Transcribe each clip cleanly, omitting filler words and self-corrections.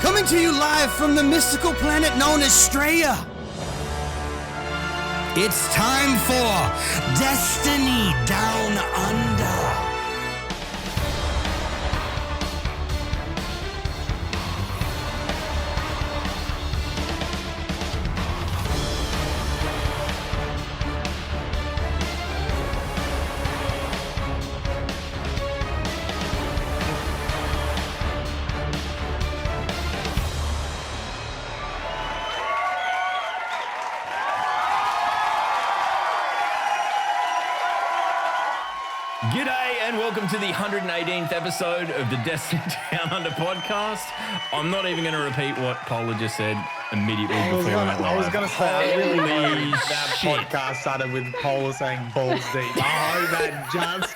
coming to you live from the mystical planet known as Straya. It's time for Destiny Down Under. G'day and welcome to the 118th episode of the Destiny Down Under podcast. I'm not even going to repeat what Polar just said immediately before we went live. I was going to say, I really Holy hope that shit. podcast started with Polar saying balls deep. I hope that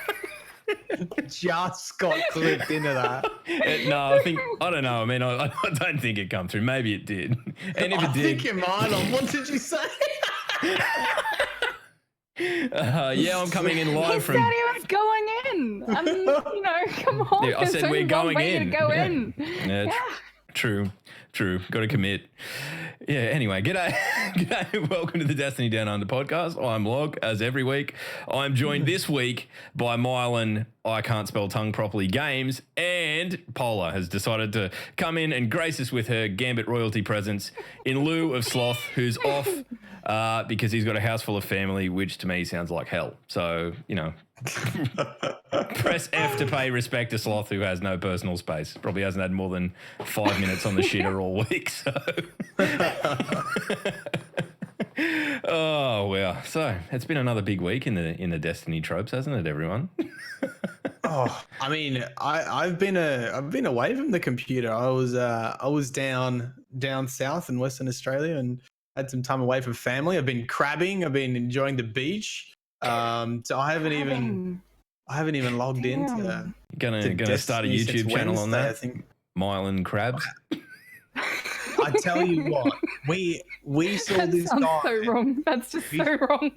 just got clipped into that. No, I don't know. I mean, I don't think it come through. Maybe it did. And if it I did, think it might have. What did you say? yeah, I'm coming in He live said from. he was going in. Come on. Yeah, I said there's we're only going one way in. to go Yeah. in. Yeah, true. Got to commit. Yeah, anyway, g'day. Welcome to the Destiny Down Under podcast. I'm Log, as every week. I'm joined this week by Mylan, I can't spell tongue properly, Games, and Polar has decided to come in and grace us with her Gambit royalty presence in lieu of Sloth, who's off because he's got a house full of family, which to me sounds like hell. So, press F to pay respect to Sloth, who has no personal space. Probably hasn't had more than 5 minutes on the shitter all week. So, oh wow! So it's been another big week in the Destiny tropes, hasn't it, everyone? Oh, I mean, I've been away from the computer. I was down south in Western Australia and had some time away from family. I've been crabbing. I've been enjoying the beach. So I haven't even logged into. Gonna start a YouTube channel on that. I think. Mylan Crabs. I tell you what, we saw That this sounds guy. so wrong. That's just so wrong.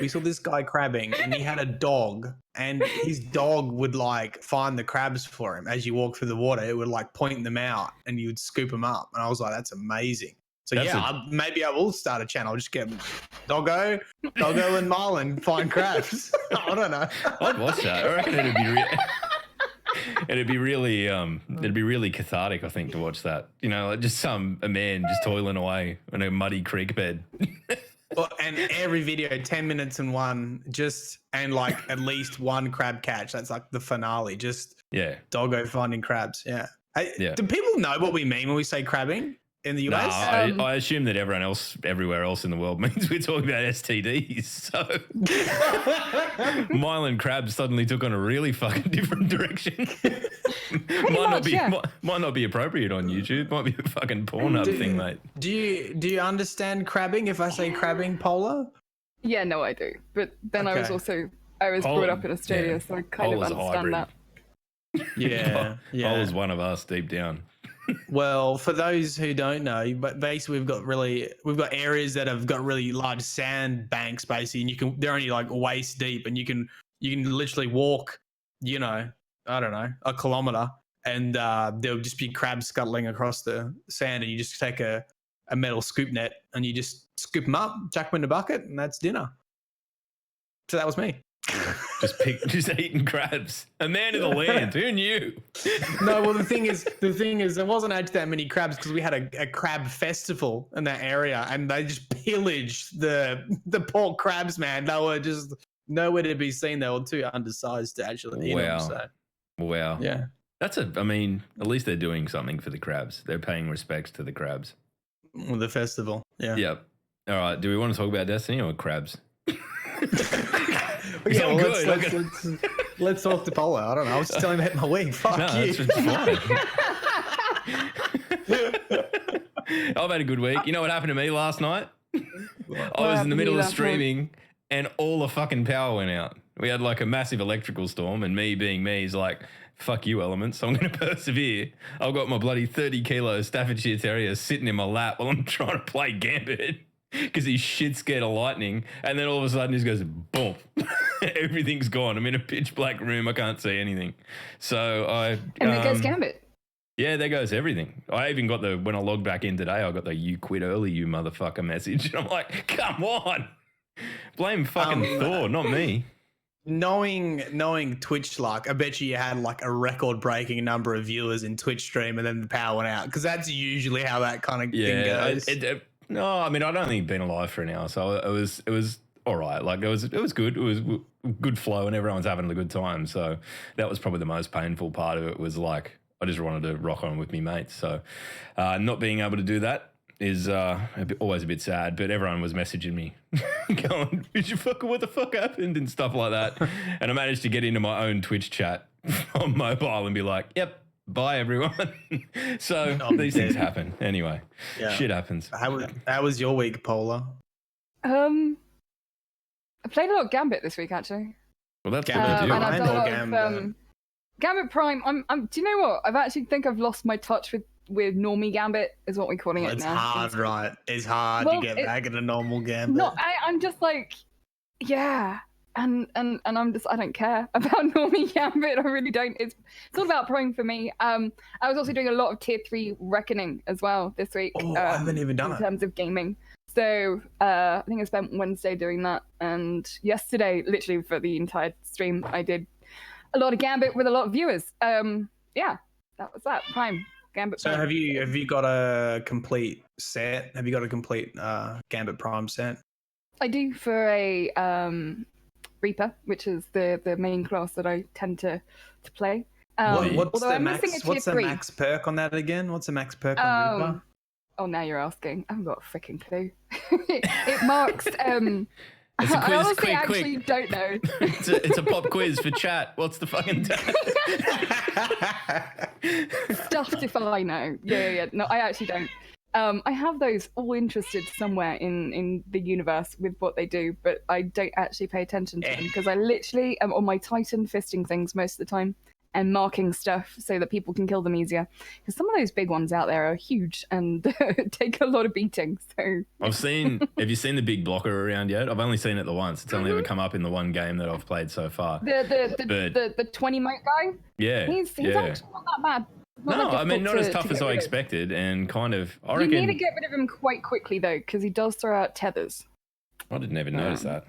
We saw this guy crabbing, and he had a dog, and his dog would like find the crabs for him as you walk through the water. It would like point them out, and you would scoop them up. And I was like, "That's amazing." So maybe I will start a channel. Just get Doggo, and Marlin find crabs. I don't know. I'd watch that. I reckon it'd be really cathartic, I think, to watch that. Like just a man just toiling away in a muddy creek bed. Well, and every video, 10 minutes in one, and like at least one crab catch. That's like the finale. Just Doggo finding crabs. Yeah. Hey, do people know what we mean when we say crabbing in the US? No, I assume that everywhere else in the world means we're talking about STDs. So Mylan Crabs suddenly took on a really fucking different direction. Might not be appropriate on YouTube. Might be a fucking Pornhub thing, mate. Do you understand crabbing if I say crabbing, Polar? Yeah, no, I do. But then I was brought up in Australia, so I kind Polar's of understand that. Yeah. Polar's one of us deep down. Well, for those who don't know, but basically we've got areas that have got really large sand banks, basically, and they're only like waist deep, and you can literally walk, I don't know, a kilometer, and there'll just be crabs scuttling across the sand, and you just take a metal scoop net and you just scoop them up, chuck them in a bucket, and that's dinner. So that was me. just eating crabs. A man of the land. Who knew? No, well, the thing is, there wasn't actually that many crabs because we had a crab festival in that area, and they just pillaged the poor crabs, man. They were just nowhere to be seen. They were too undersized to actually eat them. So. Wow. Yeah. At least they're doing something for the crabs. They're paying respects to the crabs. Well, the festival. Yeah. Yep. All right. Do we want to talk about Destiny or crabs? Yeah, well, let's talk to Polar. I don't know. I was just telling him about my week. Fuck you. That's fine. I've had a good week. You know what happened to me last night? I was in the middle of streaming and all the fucking power went out. We had like a massive electrical storm, and me being me is like, fuck you, elements. So I'm going to persevere. I've got my bloody 30 kilo Staffordshire Terrier sitting in my lap while I'm trying to play Gambit because he's shit scared of lightning. And then all of a sudden he just goes, boom. Everything's gone. I'm in a pitch black room. I can't see anything. So And there goes Gambit. Yeah, there goes everything. I even got when I logged back in today, I got the "you quit early, you motherfucker" message. And I'm like, come on. Blame fucking Thor, not me. Knowing Twitch luck, I bet you had like a record-breaking number of viewers in Twitch stream and then the power went out, because that's usually how that kind of thing goes. No, I mean, I'd only been alive for an hour, so it was all right. Like it was good. It was good flow, and everyone's having a good time. So that was probably the most painful part of it. Was like I just wanted to rock on with me mates. So not being able to do that is always a bit sad. But everyone was messaging me, going, what the fuck happened?" and stuff like that. And I managed to get into my own Twitch chat on mobile and be like, "Yep, bye everyone." So these things happen. Anyway, shit happens. How was your week, Polar? I played a lot of Gambit this week, actually. Well, that's and I've done a lot of Gambit Prime. Do you know what? I've lost my touch with normie Gambit, is what we're calling it now. It's hard, right? It's hard to get back into normal Gambit. No, I'm just like, yeah. And I'm just, I don't care about normie Gambit. I really don't. It's all about prime for me. I was also doing a lot of tier 3 Reckoning as well this week. I haven't even done it. In terms of gaming. So I think I spent Wednesday doing that. And yesterday, literally for the entire stream, I did a lot of Gambit with a lot of viewers. Yeah, that was that. Prime. Gambit so Prime. have you got a complete set? Have you got a complete Gambit Prime set? I do for a Reaper, which is the main class that I tend to play. What's the max perk on that again? What's the max perk on Reaper? Oh, now you're asking. I haven't got a freaking clue. It marks. It's a quiz. I honestly actually don't know. It's a pop quiz for chat. What's the fucking Stuffed if I know. Yeah. No, I actually don't. I have those all interested somewhere in the universe with what they do, but I don't actually pay attention to them because I literally am on my Titan fisting things most of the time and marking stuff so that people can kill them easier. Because some of those big ones out there are huge and take a lot of beating. So have you seen the big blocker around yet? I've only seen it the once. It's only ever come up in the one game that I've played so far. The 20 mote guy? Yeah. He's actually not that bad. Not as tough as I expected, and kind of. I reckon you need to get rid of him quite quickly though, because he does throw out tethers. I didn't even notice that.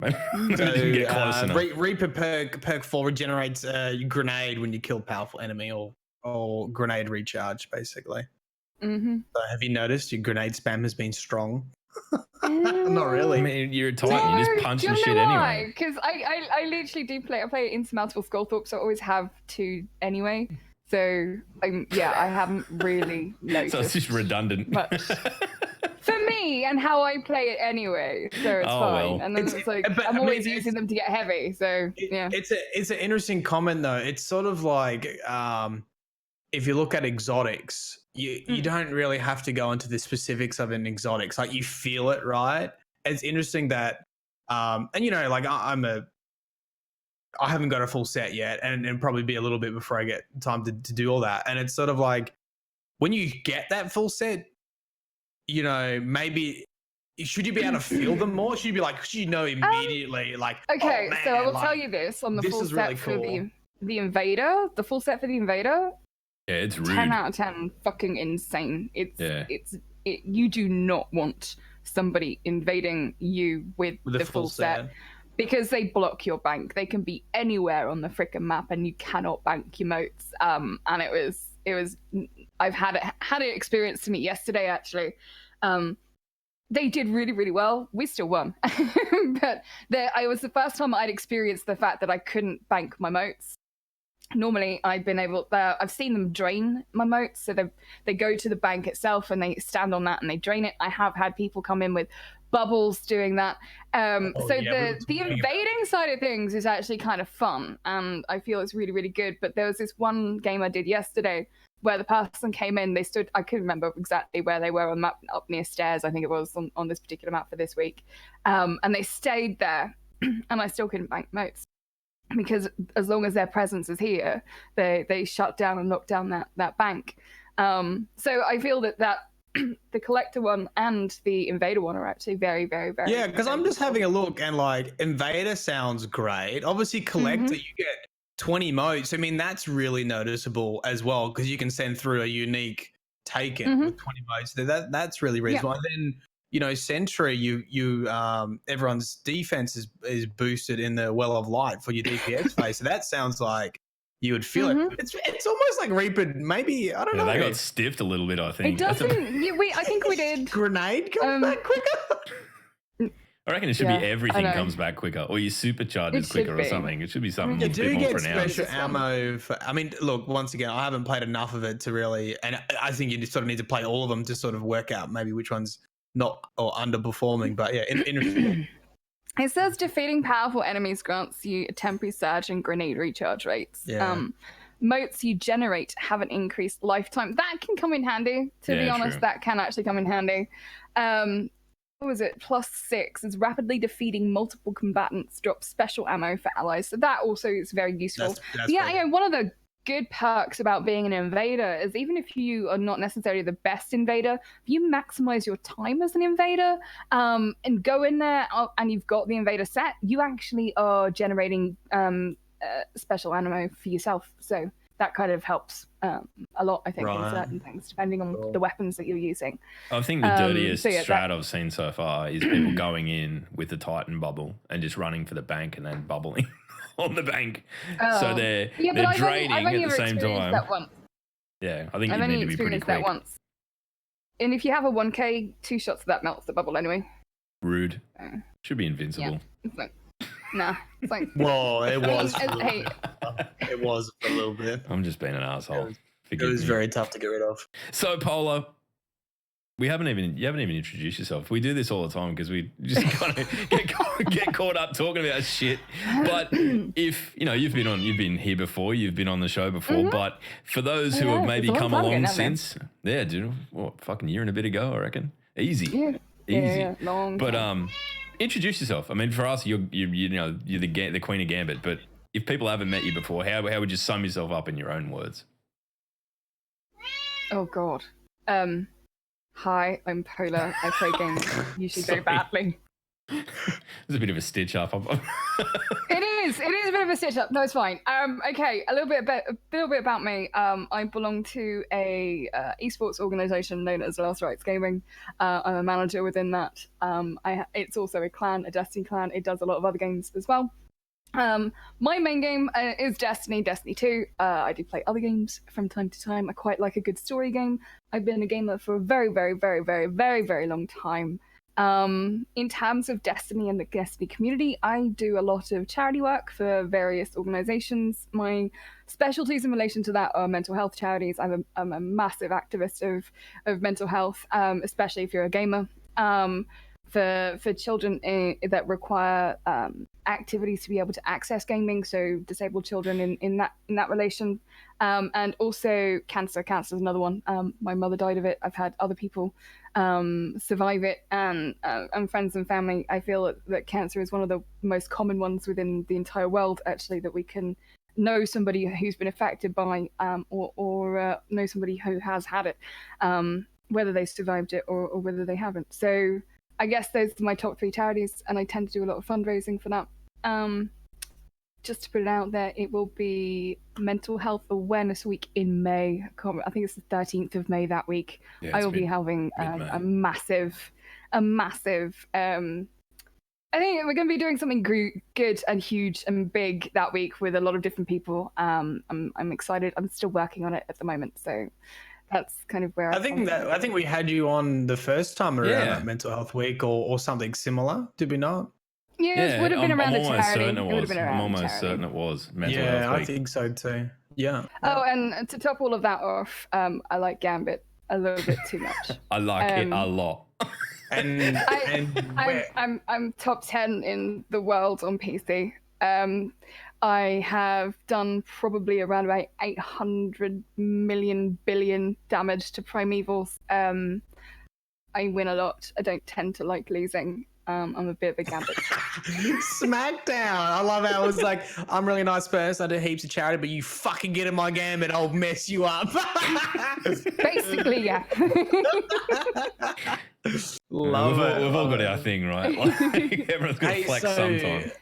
Didn't get close enough. Reaper perk 4 regenerates a grenade when you kill powerful enemy, or grenade recharge, basically. Mm-hmm. So have you noticed your grenade spam has been strong? Not really. I mean, you're a Titan. You just punch the shit anyway. Because I literally do play. I play Insurmountable Skullthorpe, so I always have 2 anyway. So I haven't really noticed. So it's just redundant. Much. For me and how I play it anyway, so it's fine. Well. And then it's like I'm always using them to get heavy. So yeah, it's an interesting comment though. It's sort of like if you look at exotics, you don't really have to go into the specifics of an exotics. Like you feel it, right? It's interesting that and you know, like I haven't got a full set yet, and probably be a little bit before I get time to do all that. And it's sort of like when you get that full set, you know, maybe should you be able to feel them more? Should you be like, should you know immediately? Okay, so I will tell you this on the full set really cool. For the Invader, the full set for the Invader. Yeah, it's rude. 10 out of 10, fucking insane. You do not want somebody invading you with the full set. Because they block your bank. They can be anywhere on the frickin' map and you cannot bank your moats. And it was I've had it experienced to me yesterday actually. They did really, really well. We still won. But I was the first time I'd experienced the fact that I couldn't bank my moats. Normally I've seen them drain my moats. So they go to the bank itself and they stand on that and they drain it. I have had people come in with bubbles doing that. The invading side of things is actually kind of fun and I feel it's really, really good. But there was this one game I did yesterday where the person came in, I couldn't remember exactly where they were on the map, up near stairs, I think it was on this particular map for this week. And they stayed there and I still couldn't bank moats. Because as long as their presence is here, they shut down and lock down that bank. So I feel that the collector one and the invader one are actually very, very, very. Yeah, because I'm just having a look and like invader sounds great. Obviously, collector you get 20 motes. I mean, that's really noticeable as well because you can send through a unique taken with 20 motes. That's really reasonable. And then, you know, Sentry, you everyone's defense is boosted in the Well of Light for your DPS phase. So that sounds like you would feel it. It's almost like Reaper. Maybe I don't know. They got stiffed a little bit. I think it doesn't. I think we did. Grenade comes back quicker. I reckon it should be everything comes back quicker, or you supercharges quicker or something. It should be something a bit more pronounced. Special ammo for, I mean, look, once again, I haven't played enough of it to really, and I think you just sort of need to play all of them to sort of work out maybe which one's not or underperforming. But yeah, interesting. It says defeating powerful enemies grants you a temporary surge and grenade recharge rates. Yeah. Motes you generate have an increased lifetime. That can come in handy, to be honest. True. That can actually come in handy. What was it? +6 is rapidly defeating multiple combatants, drops special ammo for allies. So that also is very useful. That's one of the good perks about being an invader is even if you are not necessarily the best invader, if you maximize your time as an invader and go in there and you've got the invader set, you actually are generating special ammo for yourself. So that kind of helps a lot, I think, in certain things, depending on the weapons that you're using. I think the dirtiest strat I've seen so far is people going in with the Titan bubble and just running for the bank and then bubbling on the bank. So they're draining at the same time. That once. Yeah, I think you need to be pretty quick. That once. And if you have a 1K, 2 shots of that melts the bubble anyway. Rude. Should be invincible. Yeah. It's like, nah. It's like, well, it was. It was for a little bit. I'm just being an asshole. It was very tough to get rid of. So, Polar, you haven't even introduced yourself. We do this all the time because we just kind of get caught up talking about shit. But if you've been here before, you've been on the show before. But for those who have maybe come along since, dude, fucking year and a bit ago, I reckon. Easy. Long. But introduce yourself. I mean, for us, you're the queen of Gambit. But if people haven't met you before, how would you sum yourself up in your own words? Oh God. Hi, I'm Polar. I play games usually very badly. It's a bit of a stitch up. It is a bit of a stitch up. No, it's fine. Okay, a little bit about me. I belong to a esports organization known as Last Rights Gaming. I'm a manager within that. It's also a Destiny clan. It does a lot of other games as well. My main game is Destiny 2. I do play other games from time to time. I quite like a good story game. I've been a gamer for a very, very, very, very, very, very long time. In terms of Destiny and the Destiny community, I do a lot of charity work for various organizations. My specialties in relation to that are mental health charities. I'm a massive activist of mental health, especially if you're a gamer. For children that require activities to be able to access gaming, so disabled children in that relation, and also cancer. Cancer is another one. My mother died of it. I've had other people survive it, and friends and family. I feel that cancer is one of the most common ones within the entire world, actually, that we can know somebody who's been affected by, or know somebody who has had it, whether they survived it or whether they haven't. So I guess those are my top 3 charities, and I tend to do a lot of fundraising for that. Just to put it out there, it will be Mental Health Awareness Week in May. I think it's the 13th of May that week. I will be having a massive. I think we're going to be doing something good and huge and big that week with a lot of different people. I'm excited. I'm still working on it at the moment, so that's kind of where I think we had you on the first time around that Mental Health Week or something similar, did we not? Yeah, it would have been around the charity. I'm almost certain it was Mental Health Week. I think so too. Yeah. Oh, and to top all of that off, I like Gambit a little bit too much. I like it a lot. And I'm top 10 in the world on PC. I have done probably around about 800 million billion damage to primevals. I win a lot. I don't tend to like losing. I'm a bit of a Gambit. Smackdown. I love how it was like, I'm a really nice person. I do heaps of charity, but you fucking get in my Gambit, I'll mess you up. Basically, yeah. We've all got our thing, right? Like, everyone's got to flex sometime.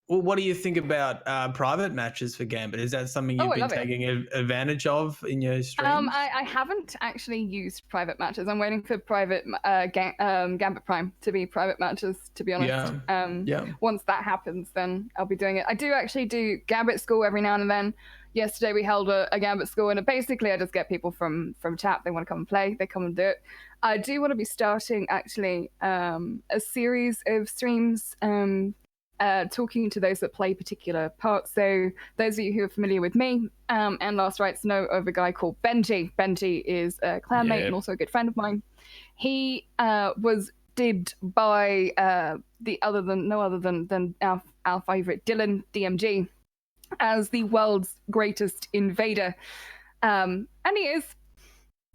Well, what do you think about private matches for Gambit? Is that something you've been taking advantage of in your streams? I haven't actually used private matches. I'm waiting for private Gambit Prime to be private matches, to be honest. Once that happens, then I'll be doing it. I do actually do Gambit School every now and then. Yesterday we held a Gambit School, and basically I just get people from chat. They want to come and play. They come and do it. I do want to be starting actually a series of streams talking to those that play particular parts. So those of you who are familiar with me and Last Rites know of a guy called Benji. Benji is a clanmate and also a good friend of mine. He was dibbed by no other than our favorite Dylan DMG as the world's greatest invader, and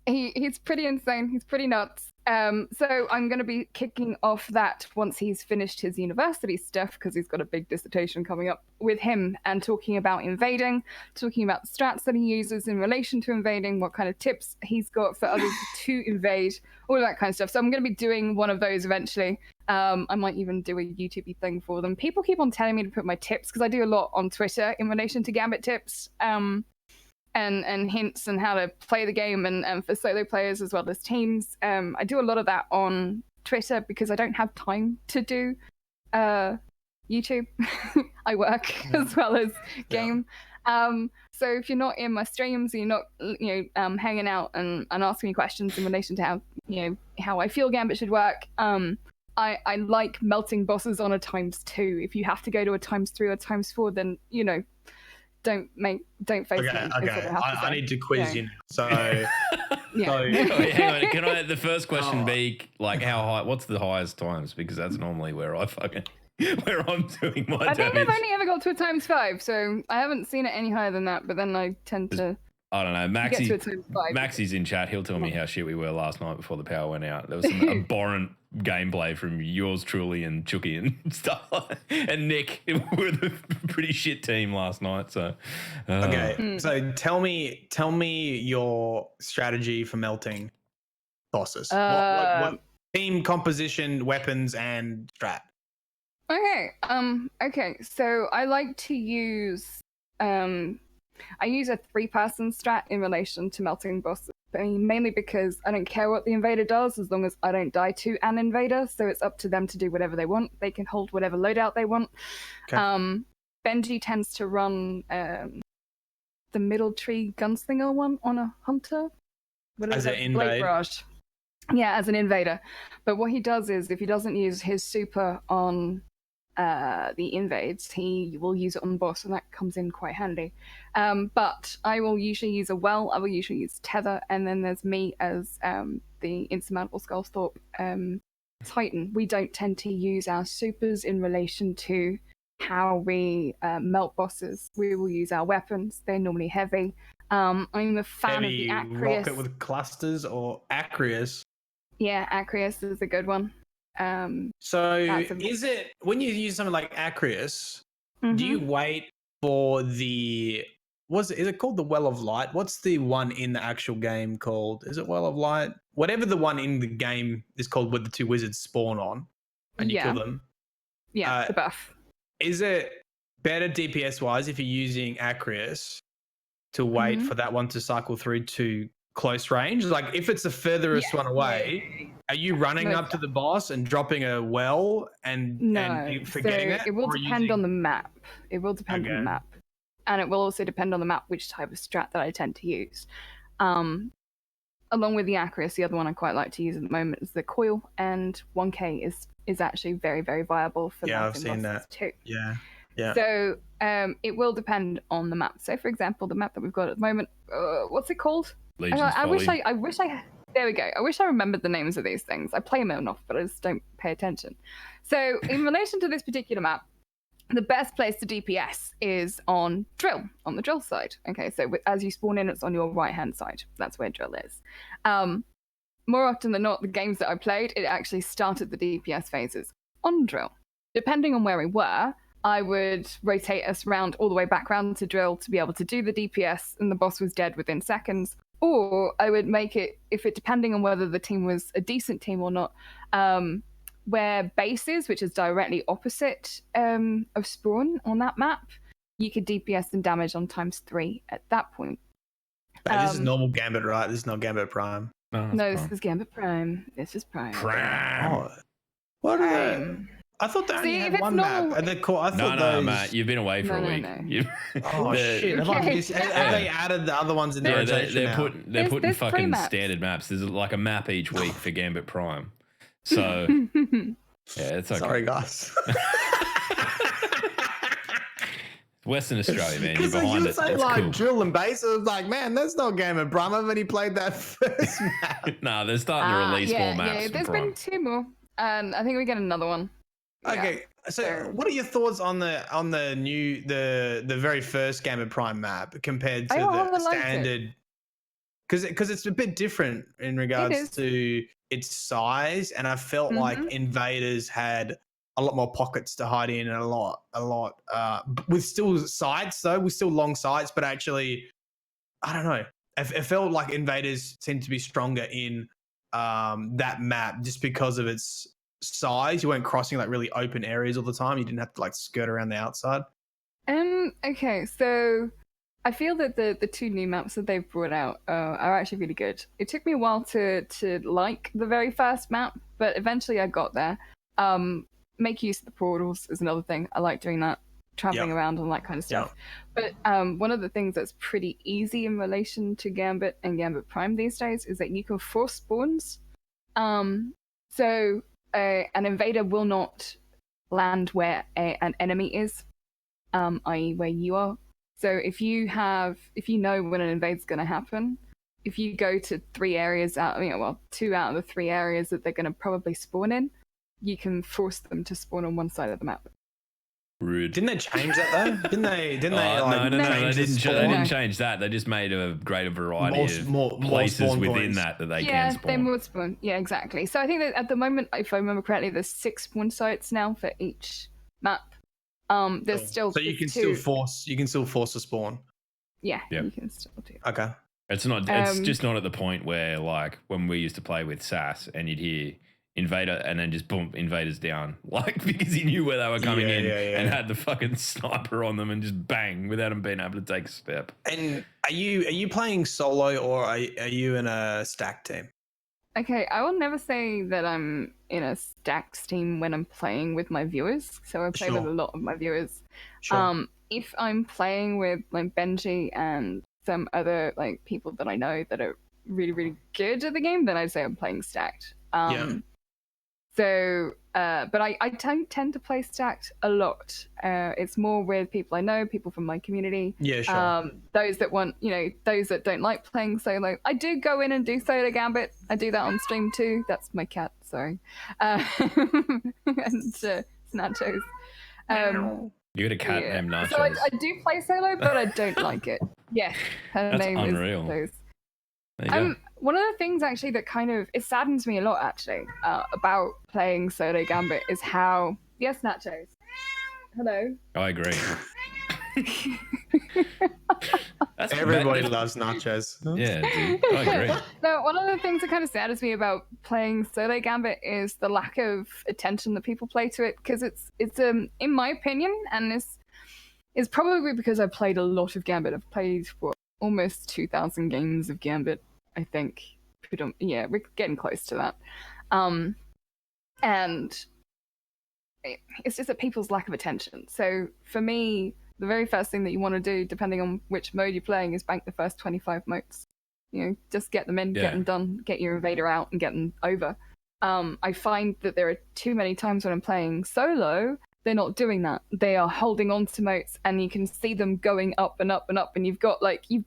he's pretty insane. He's pretty nuts. So I'm going to be kicking off that once he's finished his university stuff, because he's got a big dissertation coming up with him, and talking about invading, talking about the strats that he uses in relation to invading, what kind of tips he's got for others to invade, all that kind of stuff. So I'm going to be doing one of those eventually. I might even do a YouTube thing for them. People keep on telling me to put my tips, because I do a lot on Twitter in relation to Gambit tips. And hints on how to play the game, and for solo players as well as teams. I do a lot of that on Twitter because I don't have time to do YouTube. I work as well as game. So if you're not in my streams, you're not hanging out and asking me questions in relation to how I feel Gambit should work. I like melting bosses on a ×2. If you have to go to a ×3 or ×4, then don't face me. Okay. I need to quiz you now. So, hang on. Can I? The first question be like, how high? What's the highest times? Because that's normally where I'm doing my damage. I think I've only ever got to a ×5, so I haven't seen it any higher than that. But then I tend to. I don't know. Maxie's in chat. He'll tell me how shit we were last night before the power went out. There was some abhorrent gameplay from yours truly and Chucky and stuff. And Nick. We were the pretty shit team last night. So So tell me your strategy for melting bosses. What team composition, weapons, and strat? Okay. So I like to use I use a 3-person strat in relation to melting bosses, mainly because I don't care what the invader does as long as I don't die to an invader, so it's up to them to do whatever they want. They can hold whatever loadout they want. Okay. Benji tends to run the middle tree gunslinger one on a hunter. As an invader? Yeah, as an invader. But what he does is, if he doesn't use his super on the invades, he will use it on the boss, and that comes in quite handy. But I will usually use I will usually use Tether, and then there's me as the Insurmountable Skullthorpe Titan. We don't tend to use our supers in relation to how we melt bosses. We will use our weapons. They're normally heavy. I'm a fan of the Acreus. Rocket with clusters or Acreus? Yeah, Acreus is a good one. So is it, when you use something like Acreus, do you wait for is it called the Well of Light? What's the one in the actual game called? Is it Well of Light? Whatever the one in the game is called, where the 2 wizards spawn on and you kill them. Yeah, the buff. Is it better DPS wise if you're using Acreus to wait for that one to cycle through to close range? Like, if it's the furthest one away, are you running up to the boss and dropping a well and forgetting it? It will depend on the map. It will depend on the map. And it will also depend on the map which type of strat that I tend to use. Along with the Acreus, the other one I quite like to use at the moment is the Coil, and 1K is actually very, very viable for I've seen that too. Yeah. So it will depend on the map. So, for example, the map that we've got at the moment, what's it called? I wish I there we go. I wish I remembered the names of these things. I play them enough, but I just don't pay attention. So in relation to this particular map, the best place to DPS is on drill, on the drill side. Okay, so as you spawn in, it's on your right-hand side. That's where drill is. More often than not, the games that I played, it actually started the DPS phases on drill. Depending on where we were, I would rotate us round all the way back round to drill to be able to do the DPS, and the boss was dead within seconds. Or I would make it, depending on whether the team was a decent team or not, where base is, which is directly opposite of spawn on that map, you could DPS and damage on ×3 at that point. Hey, this is normal Gambit, right? This is not Gambit Prime. No, this is Gambit Prime. This is Prime. Oh, what are they? I thought they only had one map. Are they cool? I thought no, Matt, you've been away for a week. Oh shit! Have they added the other ones in the rotation they're putting fucking standard maps. There's like a map each week for Gambit Prime. So yeah, it's okay. Sorry, guys. Western Australia, man. You're behind it. Say, it's like cool. drill and base. It was like, man, that's not Gambit Prime. I've only played that first map. Nah, they're starting to release more maps. Yeah, there's been 2 more, and I think we get another one. Okay, so what are your thoughts on the new the very first Gambit Prime map compared to the standard? Because it's a bit different in regards to its size, and I felt like Invaders had a lot more pockets to hide in, and a lot with still sides though, with still long sides, but actually, I don't know. It felt like Invaders seemed to be stronger in that map just because of its size. You weren't crossing like really open areas all the time. You didn't have to like skirt around the outside. Okay, so I feel that the 2 new maps that they've brought out are actually really good. It took me a while to like the very first map, but eventually I got there. Make use of the portals is another thing. I like doing that, traveling around and that kind of stuff. But one of the things that's pretty easy in relation to Gambit and Gambit Prime these days is that you can force spawns. So an invader will not land where an enemy is, i.e. where you are. So if you know when an invade's going to happen, if you go to 3 areas 2 out of the 3 areas that they're going to probably spawn in, you can force them to spawn on one side of the map. Rude. Didn't they change that though? Didn't they? No, they didn't change that. They just made a greater variety of places within that they can spawn. Yeah, they more spawn. Yeah, exactly. So I think that at the moment, if I remember correctly, there's 6 spawn sites now for each map. There's still so you can still force a spawn. Yeah, you can still do. Okay. It's not. It's just not at the point where like when we used to play with SAS and you'd hear invader and then just boom, invaders down, like because he knew where they were coming in and had the fucking sniper on them and just bang without them being able to take a step. And are you playing solo or are you in a stack team? Okay, I will never say that I'm in a stacks team when I'm playing with my viewers. So I play with a lot of my viewers. Sure. If I'm playing with like Benji and some other like people that I know that are really, really good at the game, then I'd say I'm playing stacked. So, but I tend to play stacked a lot. It's more with people I know, people from my community. Yeah, sure. Those that want, those that don't like playing solo. I do go in and do solo Gambit. I do that on stream too. That's my cat, sorry. And Snatchos. You got a cat named Nachos. So I do play solo, but I don't like it. Yeah, her That's name unreal. is Nachos. There you go. One of the things actually that it saddens me a lot actually about playing solo Gambit is how Nachos. Hello. I agree. Everybody loves nachos. Yeah, dude. I agree. No, one of the things that kind of saddens me about playing solo Gambit is the lack of attention that people play to it, because it's in my opinion, and this is probably because I played a lot of Gambit. I've played almost 2,000 games of Gambit. I think, yeah, we're getting close to that. And it's just that people's lack of attention. So for me, the very first thing that you want to do, depending on which mode you're playing, is bank the first 25 motes. Just get them in, get them done, get your invader out, and get them over. I find that there are too many times when I'm playing solo, they're not doing that. They are holding on to motes, and you can see them going up and up and up, and you've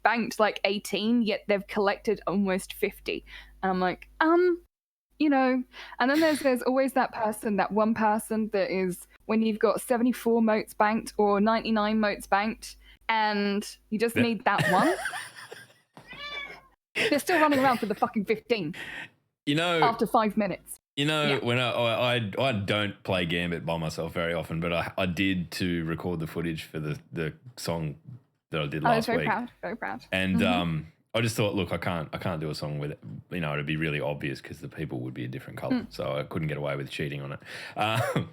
banked like 18, yet they've collected almost 50. And I'm like, and then there's always that one person that is, when you've got 74 motes banked or 99 motes banked, and you just need that one. They're still running around for the fucking 15. After 5 minutes. When I don't play Gambit by myself very often, but I did to record the footage for the song that I did last week. Very proud. And I just thought, look, I can't do a song with it. You know, it'd be really obvious because the people would be a different color. So I couldn't get away with cheating on it,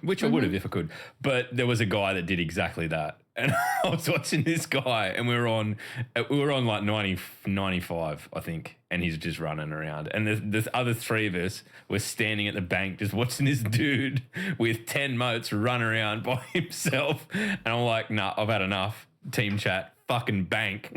which I would have if I could. But there was a guy that did exactly that. And I was watching this guy and we were on like 95, I think. And he's just running around. And the other three of us were standing at the bank just watching this dude with 10 motes run around by himself. And I'm like, nah, I've had enough. Team chat. Fucking bank.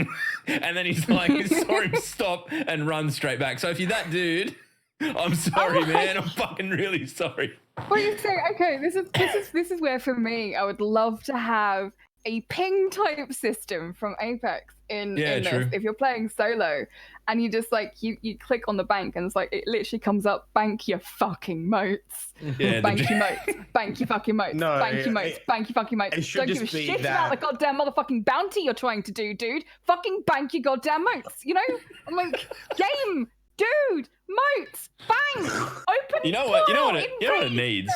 And then he's like, saw him stop and run straight back. So if you're that dude, I'm sorry, man. I'm fucking really sorry. Well, you say, okay, this is where for me, I would love to have a ping type system from Apex in this. If you're playing solo and you just like you click on the bank and it's like it literally comes up, bank your fucking motes. Bank your motes. Bank your fucking motes. No, bank your motes. Bank your fucking motes. Don't give a shit about the goddamn motherfucking bounty you're trying to do, dude. Fucking bank your goddamn motes. You know? I'm like, game, dude, motes, bang, open. You know what it needs?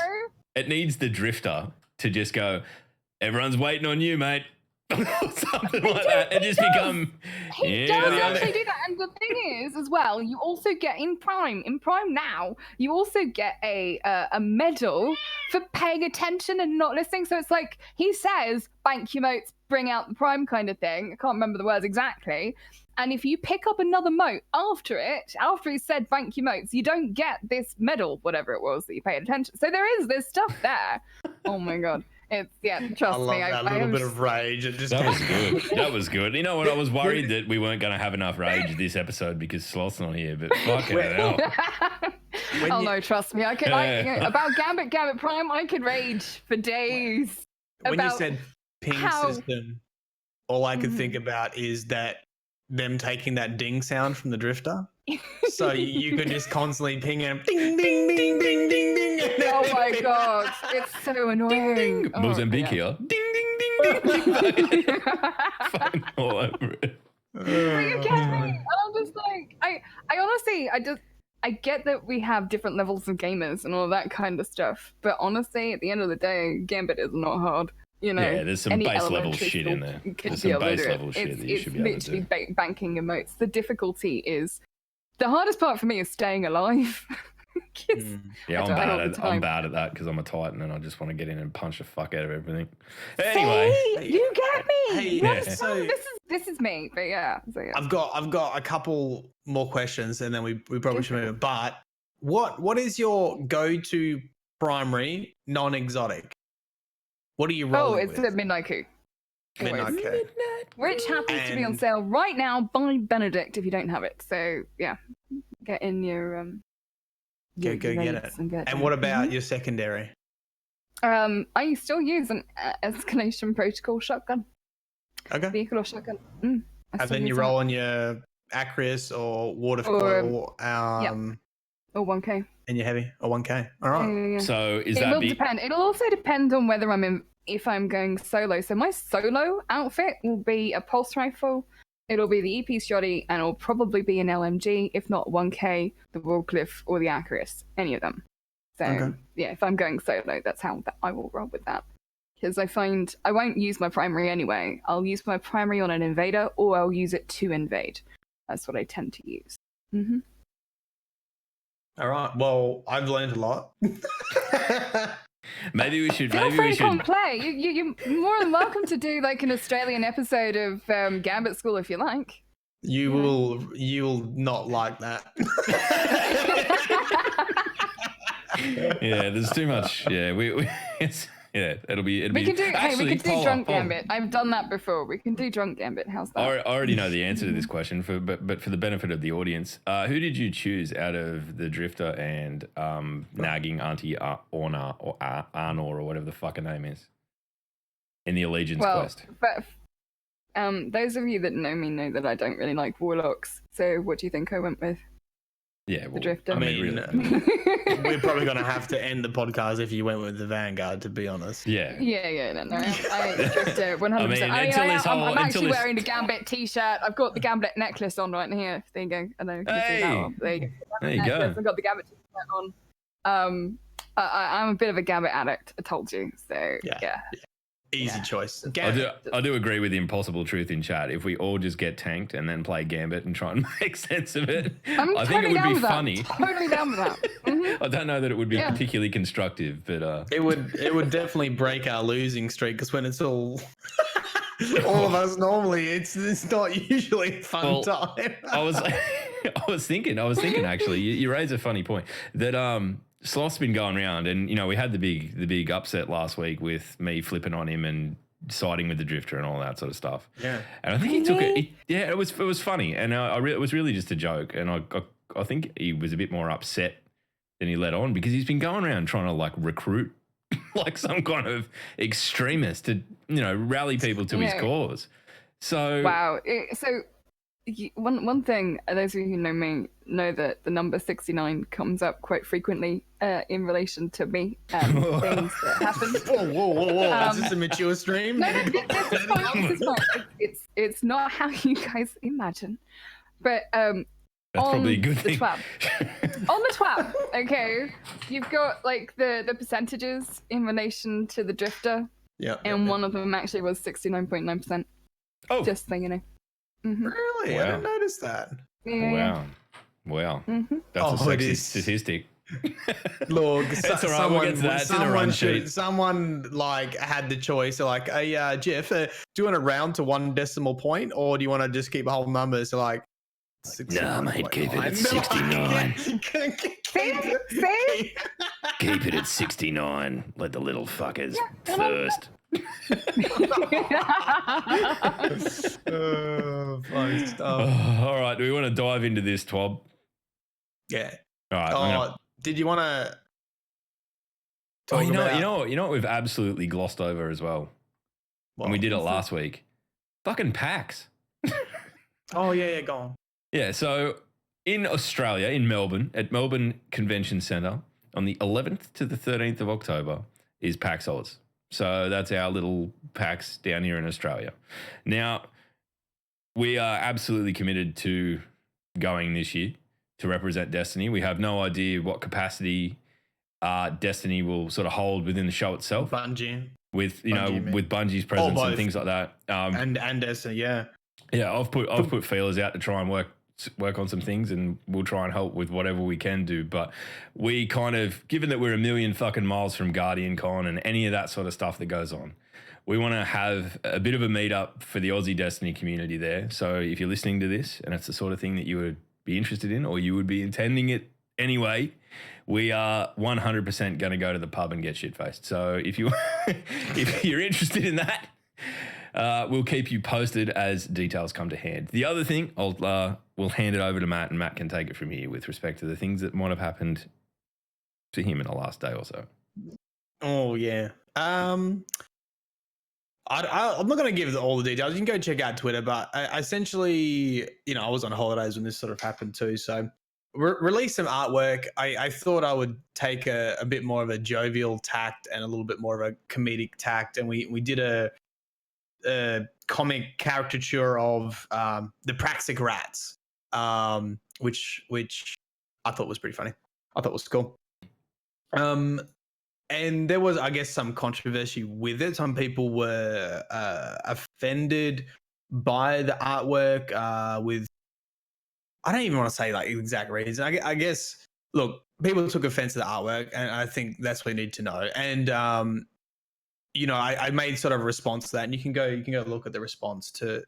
It needs the drifter to just go, everyone's waiting on you, mate. Something like that. It just become. He does actually do that, and the thing is, as well, you also get in Prime now. You also get a medal for paying attention and not listening. So it's like he says, "Bank your motes, bring out the Prime" kind of thing. I can't remember the words exactly. And if you pick up another mote after he said "bank your motes," you don't get this medal, whatever it was that you paid attention. So there's stuff there. Oh my god. It's trust me. I love that little bit of rage. That was good. That was good. You know what? I was worried that we weren't going to have enough rage this episode because Sloth's not here. But fucking hell. No, trust me. About Gambit Prime, I could rage for days. When you said ping system, all I could think about is that them taking that ding sound from the drifter. So you could just constantly ping him, ding, ding, ding, ding, ding, ding. Oh my god, it's so annoying. Ding, ding. Mozambique here. Ding, ding, ding, ding, ding. Fucking all over it. But you get me. And I'm just like, I honestly, I get that we have different levels of gamers and all that kind of stuff. But honestly, at the end of the day, Gambit is not hard. You know, yeah, there's some base level shit in there. There's some base level shit that you should be able to do. It's literally banking emotes. The difficulty is, the hardest part for me is staying alive. Yeah, I'm bad at that because I'm a Titan and I just want to get in and punch the fuck out of everything. Anyway, you get me. Hey, this is me, but yeah. So yeah. I've got a couple more questions and then we probably should move. But what is your go-to primary non-exotic? What are you rolling with? Oh, it's the Midnight Coup. Midnight Coup. Which happens to be on sale right now by Benedict if you don't have it. So yeah, get in your Go get it. And what about your secondary? I still use an escalation protocol shotgun. Okay. Vehicle or shotgun. And then you roll on your Acris or Waterfall. Or 1K. And you're heavy or 1K. All right. Yeah. So it will depend. It'll also depend on whether if I'm going solo. So my solo outfit will be a pulse rifle. It'll be the EP Shoddy, and it'll probably be an LMG, if not 1K, the Wallcliff, or the Acris, any of them. So, yeah, if I'm going solo, that's how I will roll with that. Because I find I won't use my primary anyway. I'll use my primary on an invader, or I'll use it to invade. That's what I tend to use. Mm-hmm. All right. Well, I've learned a lot. Maybe we should. Feel free to come play. You're more than welcome to do like an Australian episode of Gambit School if you like. You will not like that. Yeah, there's too much. Yeah, it'll be. We could do drunk Gambit. I've done that before. We can do drunk Gambit. How's that? I already know the answer to this question, but for the benefit of the audience, who did you choose out of the Drifter and nagging Auntie Orna or Arnor or whatever the fuck her name is in the Allegiance quest? But those of you that know me know that I don't really like warlocks. So what do you think I went with? Yeah, the Drifter. I mean, we're probably going to have to end the podcast if you went with the Vanguard, to be honest. Yeah. No. I Drifter 100%. I'm actually wearing the Gambit t-shirt. I've got the Gambit necklace on right here. There you go. I know. There you go. I've got the Gambit t-shirt on. I'm a bit of a Gambit addict. I told you. So yeah. Easy choice. I do agree with the impossible truth in chat. If we all just get tanked and then play Gambit and try and make sense of it, I think it would be funny. Totally down with that. Mm-hmm. I don't know that it would be particularly constructive, but it would definitely break our losing streak, because when it's all of us normally, it's not usually a fun time. I was thinking actually, you raise a funny point that Sloth's been going around, and we had the big upset last week with me flipping on him and siding with the drifter and all that sort of stuff. Yeah, and I think he took it. It was funny, and it was really just a joke, and I think he was a bit more upset than he let on, because he's been going around trying to like recruit like some kind of extremist to rally people to his cause. So wow. One thing, those of you who know me know that the number 69 comes up quite frequently in relation to me and things that happen. Whoa. Is this a mature stream? No, this is fine. It's not how you guys imagine. But that's probably a good thing. On the twab, okay, you've got like the percentages in relation to the drifter. Yeah. And one of them actually was 69.9%. Oh. Just so you know. Mm-hmm. Really? Wow. I didn't notice that. Yeah. Wow. Mm-hmm. That's a sexy statistic. Look, that's all right. We'll get to that. It's in a run sheet. Someone like had the choice. They're like, hey, Jeff, do you want to round to 1 decimal point, or do you want to just keep whole numbers? So like, nah, mate, keep it at 69. Keep it at 69. Let the little fuckers thirst. Funny stuff. All right, do we want to dive into this, Twab? Yeah. All right. Did you want to? You know what we've absolutely glossed over as well, and we did it last week. Fucking PAX. Oh yeah, go on. Yeah, so in Australia, in Melbourne, at Melbourne Convention Centre, on the 11th to the 13th of October is PAX Oz. So that's our little PAX down here in Australia. Now, we are absolutely committed to going this year to represent Destiny. We have no idea what capacity Destiny will sort of hold within the show itself. Bungie. With with Bungie's presence and things like that. And Destiny, yeah. Yeah, I've put feelers out to try and work on some things, and we'll try and help with whatever we can do. But we kind of, given that we're a million fucking miles from Guardian Con and any of that sort of stuff that goes on, we want to have a bit of a meetup for the Aussie Destiny community there. So if you're listening to this and it's the sort of thing that you would be interested in, or you would be intending it anyway, we are 100% going to go to the pub and get shit-faced. So if you're interested in that, we'll keep you posted as details come to hand. The other thing, we'll hand it over to Matt, and Matt can take it from here with respect to the things that might have happened to him in the last day or so. Oh, yeah. I'm not going to give all the details. You can go check out Twitter, but essentially, I was on holidays when this sort of happened too. So release some artwork. I thought I would take a bit more of a jovial tact and a little bit more of a comedic tact. And we did a comic caricature of the Praxic Rats, which I thought was pretty funny. I thought was cool. And there was, I guess, some controversy with it. Some people were offended by the artwork with, I don't even want to say like the exact reason. I guess, look, people took offense to the artwork, and I think that's what you need to know. And I made sort of a response to that, and you can go look at the response to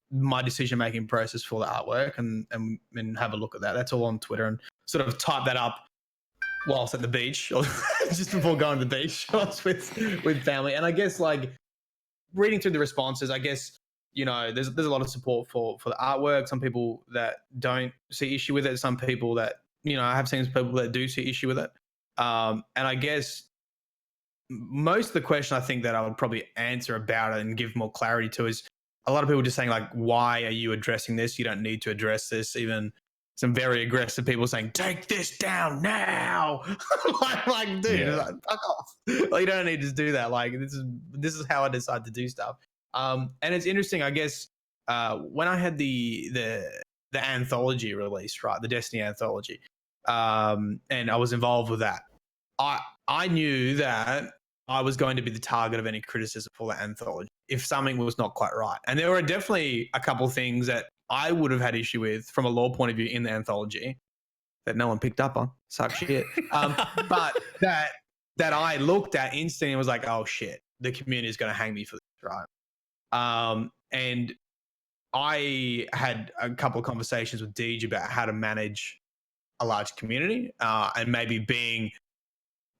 my decision making process for the artwork, and have a look at that. That's all on Twitter, and sort of type that up whilst at the beach, or just before going to the beach, whilst with family. And I guess, like, reading through the responses, I guess, there's a lot of support for the artwork. Some people that don't see issue with it. Some people that, I have seen people that do see issue with it. And I guess most of the question I think that I would probably answer about it and give more clarity to is a lot of people just saying, like, why are you addressing this? You don't need to address this. Even some very aggressive people saying, take this down now. like, dude, like, fuck off. Like, you don't need to do that. Like, this is how I decide to do stuff. And it's interesting, I guess, when I had the anthology released, right, the Destiny anthology, and I was involved with that, I knew that I was going to be the target of any criticism for that anthology if something was not quite right. And there were definitely a couple of things that I would have had issue with from a lore point of view in the anthology that no one picked up on. Suck shit. But that I looked at instantly and was like, oh shit, the community is going to hang me for this, right? And I had a couple of conversations with Deej about how to manage a large community and maybe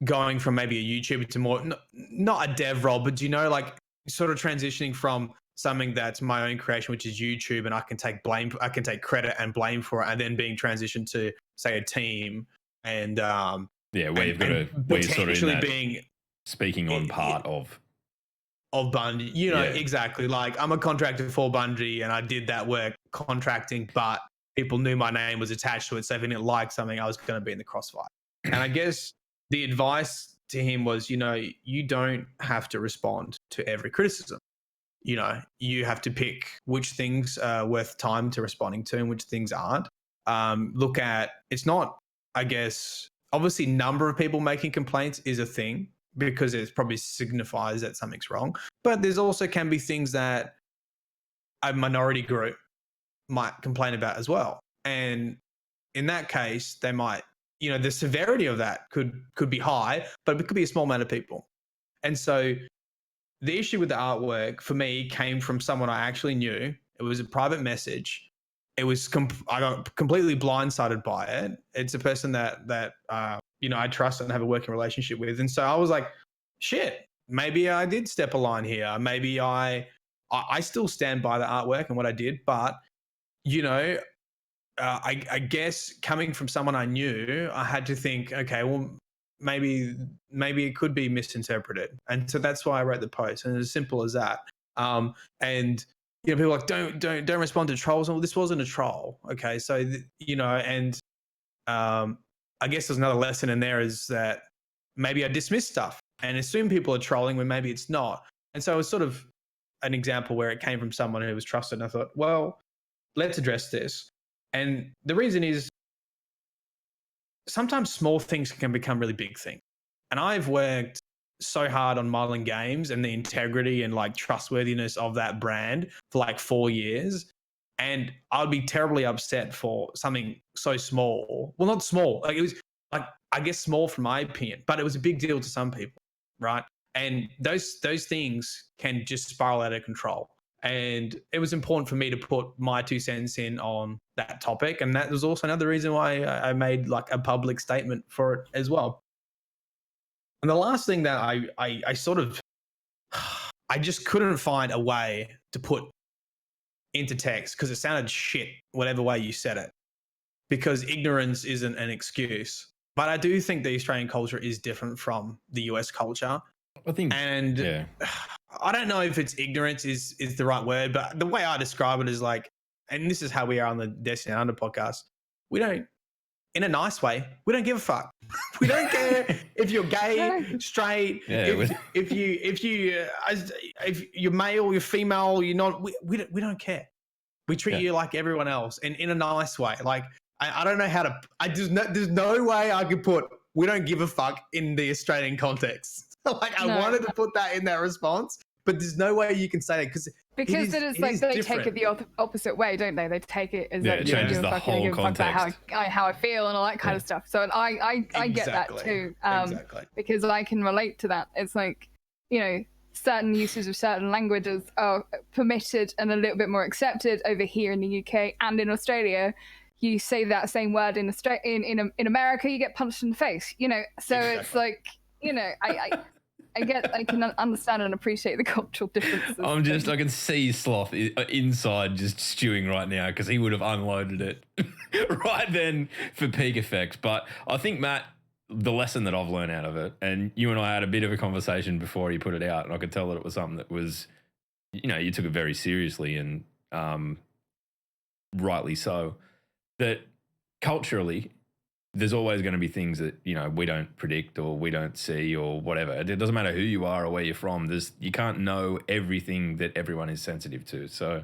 going from maybe a YouTuber to more, not a dev role, but like sort of transitioning from something that's my own creation, which is YouTube, and I can take credit and blame for it, and then being transitioned to say a team and where you've got to potentially being speaking on part of Bungie, exactly. Like I'm a contractor for Bungie, and I did that work contracting, but people knew my name was attached to it, so if they didn't like something, I was going to be in the crossfire. And I guess the advice to him was, you don't have to respond to every criticism. You have to pick which things are worth time to responding to and which things aren't. Look at, it's not, I guess, obviously number of people making complaints is a thing because it probably signifies that something's wrong. But there's also can be things that a minority group might complain about as well. And in that case, they might, the severity of that could be high, but it could be a small amount of people. And so the issue with the artwork for me came from someone I actually knew. It was a private message. It was I got completely blindsided by it. It's a person that I trust and have a working relationship with, and so I was like, shit, maybe I did step a line here. Maybe I still stand by the artwork and what I did, but I guess coming from someone I knew, I had to think, okay, well, maybe it could be misinterpreted, and so that's why I wrote the post, and it's as simple as that. And people are like, don't respond to trolls. Well, this wasn't a troll, okay? So and I guess there's another lesson in there is that maybe I dismiss stuff and assume people are trolling when maybe it's not. And so it was sort of an example where it came from someone who was trusted, and I thought, well, let's address this. And the reason is sometimes small things can become really big things. And I've worked so hard on modeling games and the integrity and like trustworthiness of that brand for like 4 years. And I'd be terribly upset for something so small. Well, not small. Like it was like, I guess small from my opinion, but it was a big deal to some people. Right. And those things can just spiral out of control. And it was important for me to put my 2 cents in on that topic. And that was also another reason why I made like a public statement for it as well. And the last thing that I sort of, I just couldn't find a way to put into text because it sounded shit, whatever way you said it, because ignorance isn't an excuse. But I do think the Australian culture is different from the US culture. I think, and yeah. I don't know if it's ignorance is the right word, but the way I describe it is like, and this is how we are on the Destiny Under podcast. We don't, in a nice way, we don't give a fuck. We don't care if you're gay, straight, if you're male, you're female, you're not. We don't care. We treat you like everyone else, and in a nice way. Like I don't know how to. There's no way I could put "we don't give a fuck" in the Australian context. Like I wanted to put that in that response, but there's no way you can say that because it is like they different. Take it the opposite way, don't they? They take it as like it changes the whole context. How I feel and all that kind of stuff. So I get that too, because I can relate to that. It's like certain uses of certain languages are permitted and a little bit more accepted over here in the UK and in Australia. You say that same word in America, you get punched in the face. So it's like I can understand and appreciate the cultural differences. I can see Sloth inside just stewing right now because he would have unloaded it right then for peak effect. But I think, Matt, the lesson that I've learned out of it, and you and I had a bit of a conversation before he put it out, and I could tell that it was something that was, you took it very seriously and rightly so, that culturally, there's always going to be things that, we don't predict or we don't see or whatever. It doesn't matter who you are or where you're from. You can't know everything that everyone is sensitive to. So,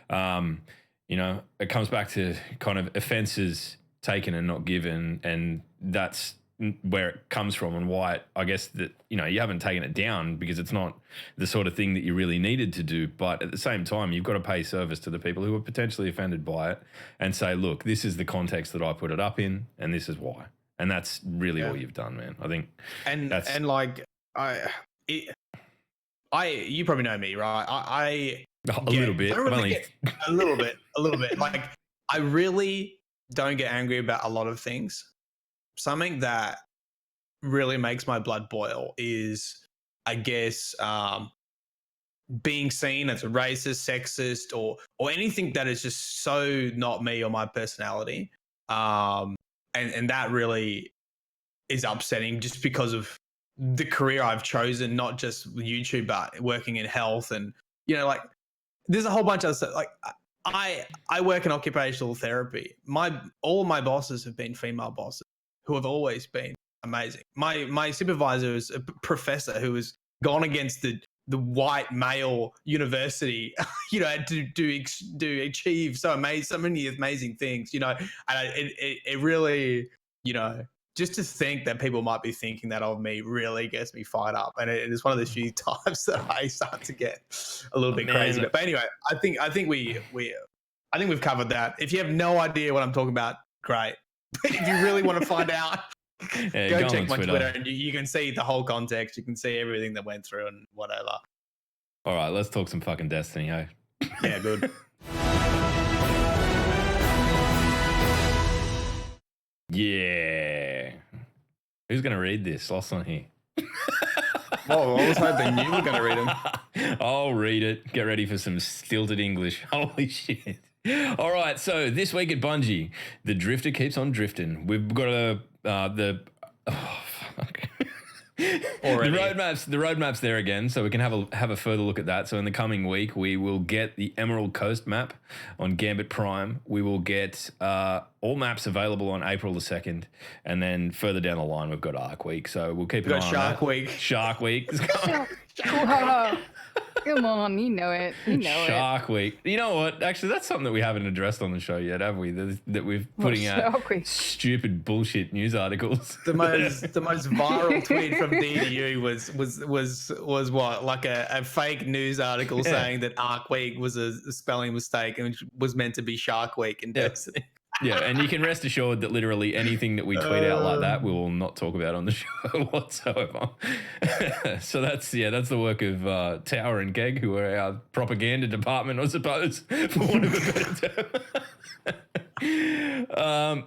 it comes back to kind of offences taken and not given. And that's where it comes from and why I guess that, you know, you haven't taken it down because it's not the sort of thing that you really needed to do. But at the same time, you've got to pay service to the people who are potentially offended by it and say, look, this is the context that I put it up in and this is why. And that's really all you've done, man. I think. And like, you probably know me, right? A little bit. A little bit. Like, I really don't get angry about a lot of things. Something that really makes my blood boil is, I guess, being seen as a racist, sexist, or anything that is just so not me or my personality. And that really is upsetting just because of the career I've chosen, not just YouTube, but working in health and, you know, like, there's a whole bunch of stuff. Like, I work in occupational therapy. All my bosses have been female bosses who have always been amazing. My supervisor is a professor who has gone against the white male university, you know, to achieve so many amazing things, you know. And it really, you know, just to think that people might be thinking that of me really gets me fired up, and it is one of the few times that I start to get a little bit crazy. But anyway, I think we've covered that. If you have no idea what I'm talking about, great. But if you really want to find out, go check my Twitter and you can see the whole context. You can see everything that went through and whatever. All right, let's talk some fucking Destiny, hey? Yeah, good. Yeah. Who's going to read this? Lost on here. Oh, I was hoping you were going to read them. I'll read it. Get ready for some stilted English. Holy shit. All right, so this week at Bungie, the Drifter keeps on drifting. We've got the roadmap's there again, so we can have a further look at that. So in the coming week, we will get the Emerald Coast map on Gambit Prime. We will get all maps available on April the 2nd, and then further down the line, we've got Arc Week. So we'll keep an eye on that. Shark Week. Come on, you know it. Shark Week. You know what? Actually, that's something that we haven't addressed on the show yet, have we? That we're putting out stupid bullshit news articles. The most viral tweet from DDU was what? Like a fake news article saying that Arc Week was a spelling mistake and was meant to be Shark Week in Destiny. Yeah, and you can rest assured that literally anything that we tweet out like that, we will not talk about on the show whatsoever. So that's the work of Tower and Geg, who are our propaganda department, I suppose, for want of a better term.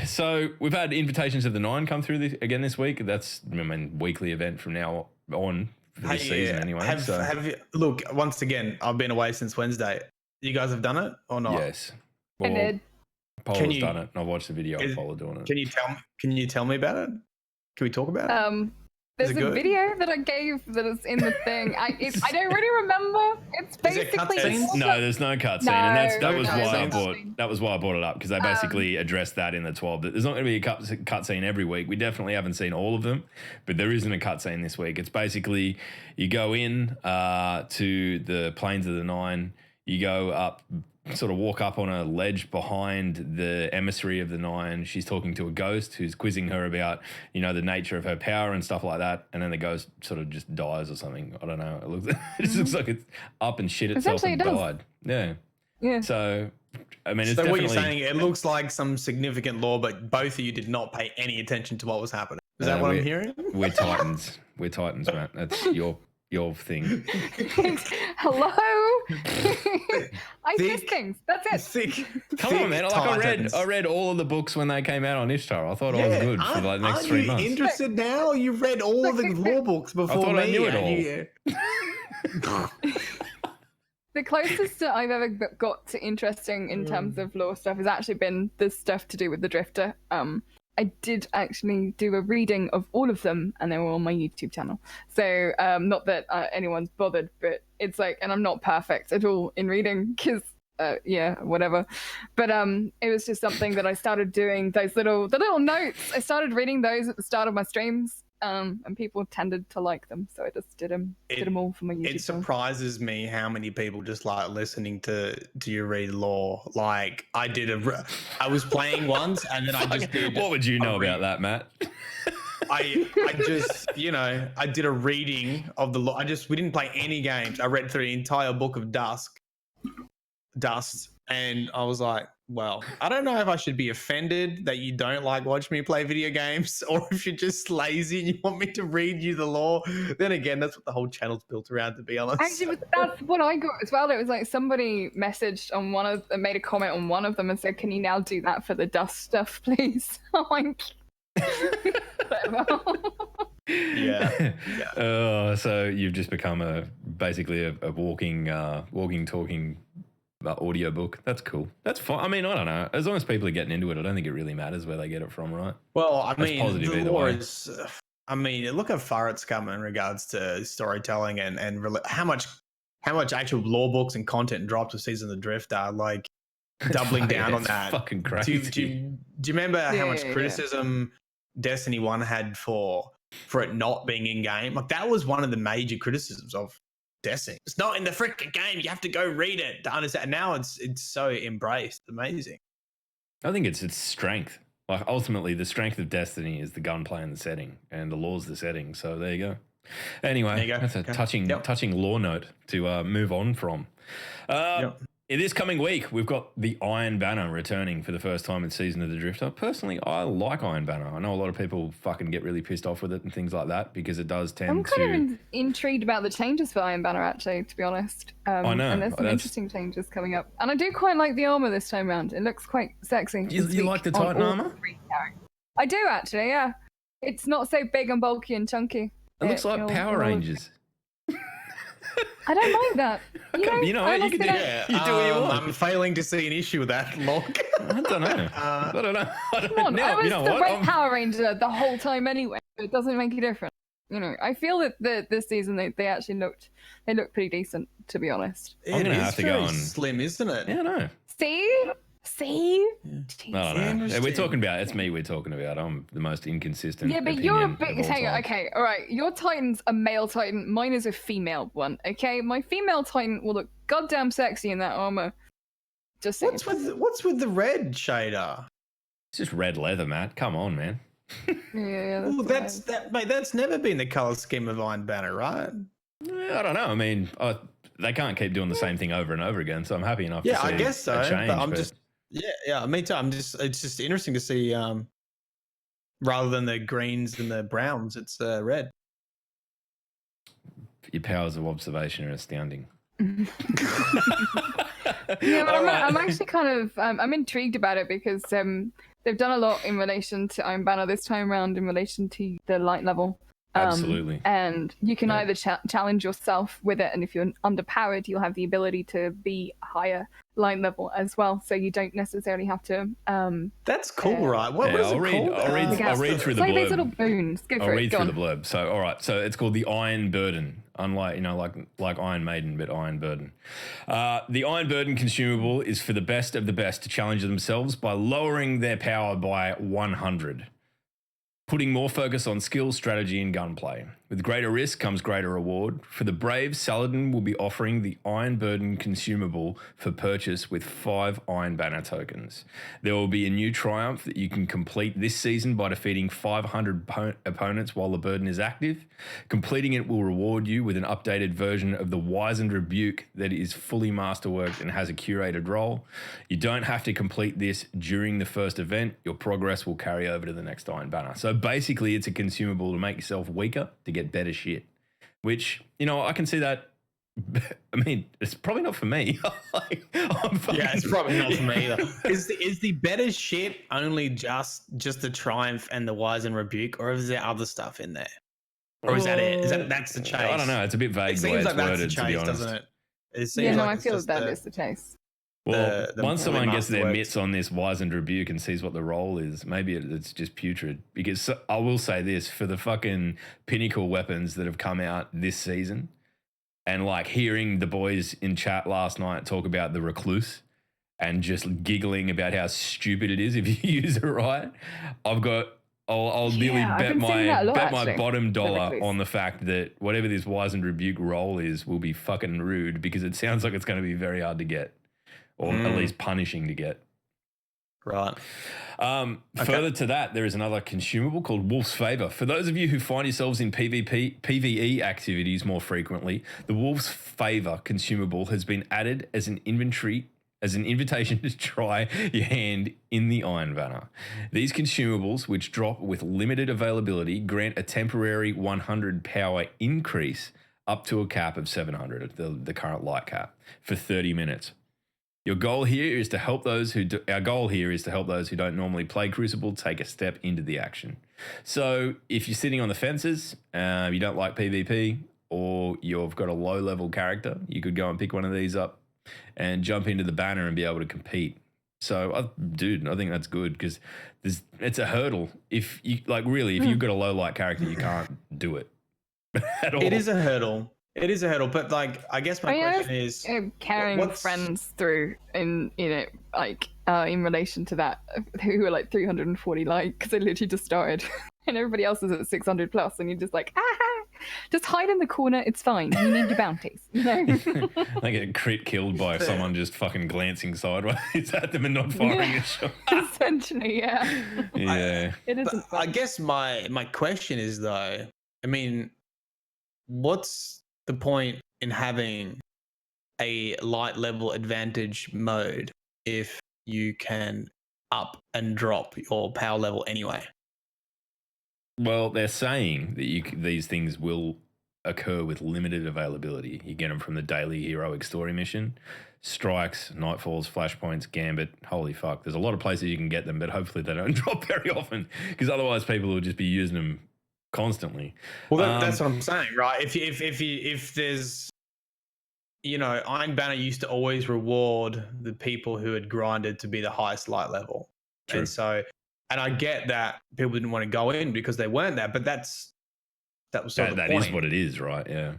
So we've had Invitations of the Nine come through this week. That's weekly event from now on for this season anyway. Look, once again, I've been away since Wednesday. You guys have done it or not? Yes. I did. Paula's done it, and I've watched the video of Paula doing it. Can you tell me about it? Can we talk about it? There's a video that I gave that is in the thing. I don't really remember. It's basically no, there's no cutscene, and that was why I brought it up, because they basically addressed that in the 12. That there's not going to be a cutscene every week. We definitely haven't seen all of them, but there isn't a cutscene this week. It's basically you go in to the Plains of the Nine, you go up. Sort of walk up on a ledge behind the emissary of the Nine. She's talking to a ghost who's quizzing her about, you know, the nature of her power and stuff like that. And then the ghost sort of just dies or something. I don't know. It just looks like it's up and shit itself and died. Yeah. Yeah. So, I mean, it's so definitely... what you're saying, it looks like some significant lore, but both of you did not pay any attention to what was happening. Is that what I'm hearing? We're Titans. We're Titans, Matt. That's your thing. Hello. I miss things. That's it. Come on, man! Like I read all of the books when they came out on Ishtar. I thought I was good for like the next 3 months. Interested now? You've read all of the lore books before I thought me. I knew it all. The closest that I've ever got to interesting in terms of lore stuff has actually been the stuff to do with the Drifter. I did actually do a reading of all of them, and they were on my YouTube channel. So not that anyone's bothered, but it's like, and I'm not perfect at all in reading because, whatever. But it was just something that I started doing, the little notes. I started reading those at the start of my streams, and people tended to like them. So I just did them all for my YouTube channel. It surprises me how many people just like listening to you read lore. Like I was playing once, and then I just did. What would you know about that, Matt? I just, I did a reading of the law. We didn't play any games. I read through the entire book of Dust, and I was like, well, I don't know if I should be offended that you don't like watch me play video games, or if you're just lazy and you want me to read you the law. Then again, that's what the whole channel's built around, to be honest. Actually, that's what I got as well. It was like somebody messaged on made a comment on one of them and said, "Can you now do that for the Dust stuff, please?" I'm like, whatever. Yeah. So you've just become basically a walking, talking audio book. That's cool. That's fine. I mean, I don't know. As long as people are getting into it, I don't think it really matters where they get it from, right? Well, I That's mean, positive the either law way. is. I mean, look how far it's come in regards to storytelling and how much actual law books and content dropped with Season of the Drifter, like doubling down on that. Fucking crazy. Do you remember how much criticism Destiny 1 had for it not being in game? Like, that was one of the major criticisms of Destiny. It's not in the freaking game. You have to go read it to understand. Now it's so embraced. Amazing. I think it's its strength. Like, ultimately, the strength of Destiny is the gunplay and the setting, and the law's the setting. So there you go. Anyway, that's a touching law note to move on from. This coming week, we've got the Iron Banner returning for the first time in Season of the Drifter. Personally, I like Iron Banner. I know a lot of people fucking get really pissed off with it and things like that because it does tend I'm kind of intrigued about the changes for Iron Banner, actually, to be honest. I know. And there's some interesting changes coming up. And I do quite like the armor this time around. It looks quite sexy. You like the Titan armor? I do, actually, yeah. It's not so big and bulky and chunky. It looks like Power Rangers. I don't mind that. You know what? You can do it. You do what you want. I'm failing to see an issue with that, Locke. I don't know. I don't know. Come on, I was the Red Power Ranger the whole time anyway. It doesn't make a difference. I feel that this season they actually looked pretty decent, to be honest. I'm gonna have to go on slim, isn't it? Yeah, no. See? Yeah. I don't know. We're talking about, it's me we're talking about. I'm the most inconsistent. Yeah, but you're a bit. Hang on, okay, all right. Your Titan's a male Titan. Mine is a female one. Okay, my female Titan will look goddamn sexy in that armor. Just saying. What's with the red shader? It's just red leather, Matt. Come on, man. Yeah. Mate. That's never been the color scheme of Iron Banner, right? I don't know. I mean, they can't keep doing the same thing over and over again. So I'm happy enough. Yeah, to see I guess so. A change, but I'm just. Yeah, me too. It's just interesting to see, rather than the greens and the browns, it's red. Your powers of observation are astounding. Yeah, but I'm actually kind of I'm intrigued about it because they've done a lot in relation to Iron Banner this time around in relation to the light level. Absolutely. And you can either challenge yourself with it, and if you're underpowered, you'll have the ability to be higher light level as well. So you don't necessarily have to. That's cool, right? What is it called? I'll read through the blurb. Like these little boons. I'll read through the blurb. So, all right. So it's called the Iron Burden. Unlike, like Iron Maiden, but Iron Burden. The Iron Burden consumable is for the best of the best to challenge themselves by lowering their power by 100. Putting more focus on skill, strategy, and gunplay. With greater risk comes greater reward. For the brave, Saladin will be offering the Iron Burden consumable for purchase with 5 Iron Banner tokens. There will be a new triumph that you can complete this season by defeating 500 opponents while the burden is active. Completing it will reward you with an updated version of the Wizened Rebuke that is fully masterworked and has a curated role. You don't have to complete this during the first event. Your progress will carry over to the next Iron Banner. So basically, it's a consumable to make yourself weaker to get better shit, which, I can see that. I mean, it's probably not for me. It's probably not for me either. Is the better shit only just the triumph and the wise and rebuke, or is there other stuff in there? Or is that it? That's the chase? I don't know. It's a bit vague the way it's worded, to be honest. Doesn't it? I feel that is the chase. Well, once someone gets their mitts on this Wizened Rebuke and sees what the role is, maybe it's just putrid. Because I will say this, for the fucking pinnacle weapons that have come out this season, and like hearing the boys in chat last night talk about the Recluse and just giggling about how stupid it is if you use it right, I'll nearly bet my bottom dollar on the fact that whatever this Wizened Rebuke role is will be fucking rude, because it sounds like it's going to be very hard to get. Or at least punishing to get. Right. Further to that, there is another consumable called Wolf's Favor. For those of you who find yourselves in PvE activities more frequently, the Wolf's Favor consumable has been added as an invitation to try your hand in the Iron Banner. These consumables, which drop with limited availability, grant a temporary 100 power increase up to a cap of 700, the current light cap, for 30 minutes. Our goal here is to help those who don't normally play Crucible take a step into the action. So if you're sitting on the fences, you don't like PvP, or you've got a low level character, you could go and pick one of these up and jump into the banner and be able to compete. So, I think that's good because it's a hurdle. If you've got a low light character, you can't do it at all. It is a hurdle. But like, I guess my question is carrying friends through in relation to that, who are like 340 like, because they literally just started, and everybody else is at 600 plus, and you're just like, just hide in the corner. It's fine. You need your bounties. You know? They get crit killed by someone just fucking glancing sideways at them and not firing a shot. Essentially, yeah. Yeah. It isn't fun. I guess my question is though, I mean, what's the point in having a light level advantage mode if you can up and drop your power level anyway? Well, they're saying that these things will occur with limited availability. You get them from the daily heroic story mission, strikes, nightfalls, flashpoints, Gambit. Holy fuck! There's a lot of places you can get them, but hopefully they don't drop very often, because otherwise people will just be using them constantly. Well, that's what I'm saying, right? If there's, Iron Banner used to always reward the people who had grinded to be the highest light level. True. And I get that people didn't want to go in because they weren't that, but that was sort of the point. That is what it is, right? Yeah.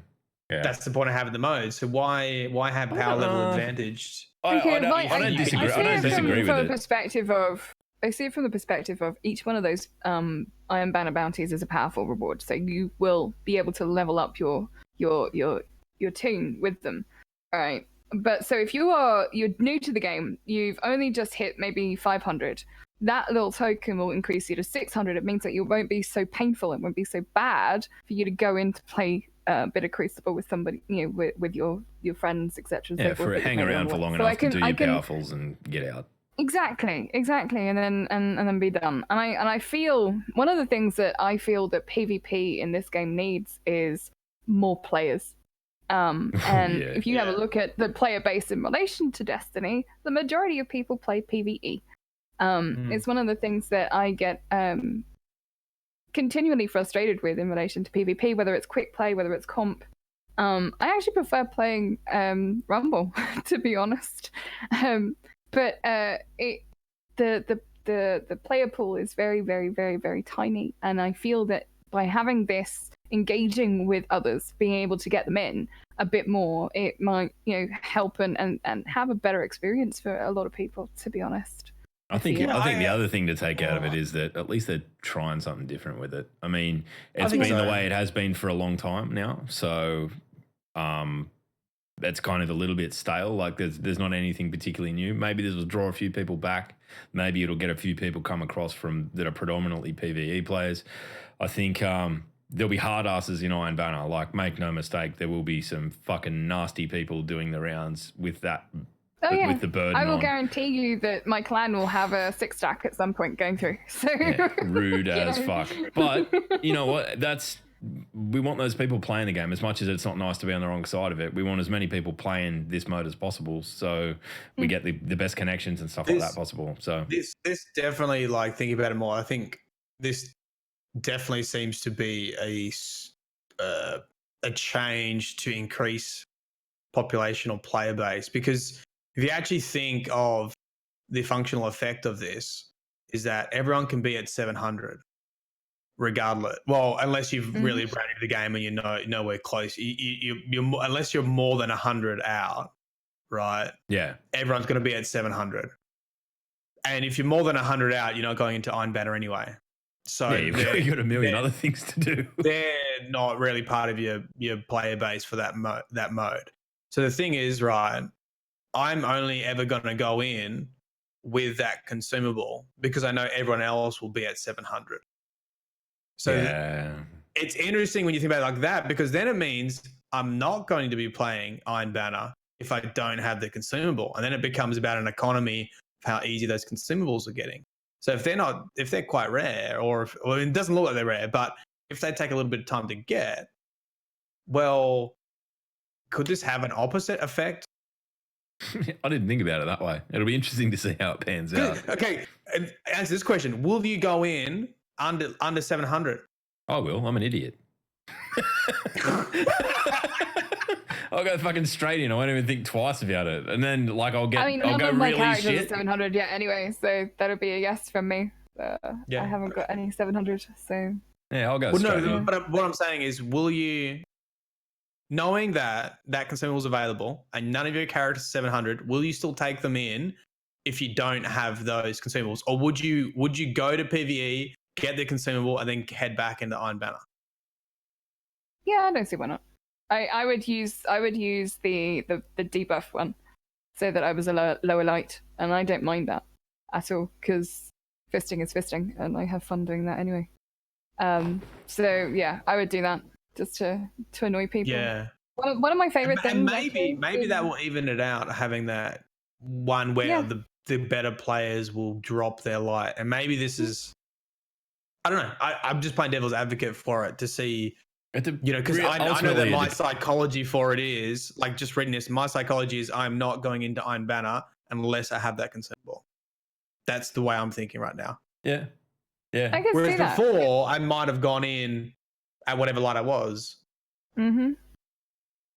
That's the point of having the mode. So why have power level advantage? I don't disagree. I don't disagree with it. I see it from the perspective of each one of those Iron Banner bounties is a powerful reward. So you will be able to level up your toon with them. All right. But so if you're new to the game, you've only just hit maybe 500. That little token will increase you to 600. It means that you won't be so painful. It won't be so bad for you to go in to play a bit of Crucible with somebody, with your friends, etc. Yeah, for hang around for long enough to do your powerfuls and get out. Exactly, and then be done. And I feel one of the things that I feel that PvP in this game needs is more players. If you have a look at the player base in relation to Destiny, the majority of people play PvE. It's one of the things that I get continually frustrated with in relation to PvP, whether it's quick play, whether it's comp. I actually prefer playing Rumble, to be honest. But the player pool is very, very, very, very tiny, and I feel that by having this, engaging with others, being able to get them in a bit more, it might help and have a better experience for a lot of people, to be honest. I think the other thing to take out of it is that at least they're trying something different with it. I mean, it's been the way it has been for a long time now, so that's kind of a little bit stale. Like there's not anything particularly new. Maybe this will draw a few people back. Maybe it'll get a few people come across that are predominantly PvE players. I think there'll be hard asses in Iron Banner. Like, make no mistake, there will be some fucking nasty people doing the rounds with that. With the burden I will guarantee you that my clan will have a 6-stack at some point going through. So rude as fuck. But you know what? We want those people playing the game. As much as it's not nice to be on the wrong side of it, we want as many people playing this mode as possible, so we get the best connections and stuff like that possible. So this definitely, like, thinking about it more, I think this definitely seems to be a change to increase population or player base, because if you actually think of the functional effect of this, is that everyone can be at 700 regardless. Well, unless you've really brand new to the game and you're nowhere close. You're unless you're more than 100 out, right? Yeah. Everyone's going to be at 700. And if you're more than 100 out, you're not going into Iron Banner anyway. So you've got a million other things to do. They're not really part of your player base for that mode. So the thing is, right, I'm only ever going to go in with that consumable because I know everyone else will be at 700. So it's interesting when you think about it like that, because then it means I'm not going to be playing Iron Banner if I don't have the consumable. And then it becomes about an economy of how easy those consumables are getting. So if they're quite rare, or it doesn't look like they're rare, but if they take a little bit of time to get, well, could this have an opposite effect? I didn't think about it that way. It'll be interesting to see how it pans out. Okay, answer this question. Will you go in under 700? I will. I'm an idiot. I'll go fucking straight in. I won't even think twice about it. And then I'll go my really characters shit. are 700 yet anyway, so that'll be a yes from me. I haven't got any 700, so... Yeah, I'll go straight in. But what I'm saying is, will you, knowing that consumable is available and none of your characters are 700, will you still take them in if you don't have those consumables? Or would you go to PvE, get the consumable, and then head back into Iron Banner? Yeah, I don't see why not. I would use the debuff one, so that I was a lower light, and I don't mind that at all because fisting is fisting, and I have fun doing that anyway. So yeah, I would do that just to annoy people. Yeah. One of my favorite things. Maybe that will even it out, having that one where the better players will drop their light, and maybe this is. I don't know. I'm just playing devil's advocate for it to see. Because I know that my psychology for it is, like, just reading this, my psychology is I'm not going into Iron Banner unless I have that consumable. That's the way I'm thinking right now. Yeah. Yeah. I can Whereas see that. before, I might have gone in at whatever light I was. Mm-hmm.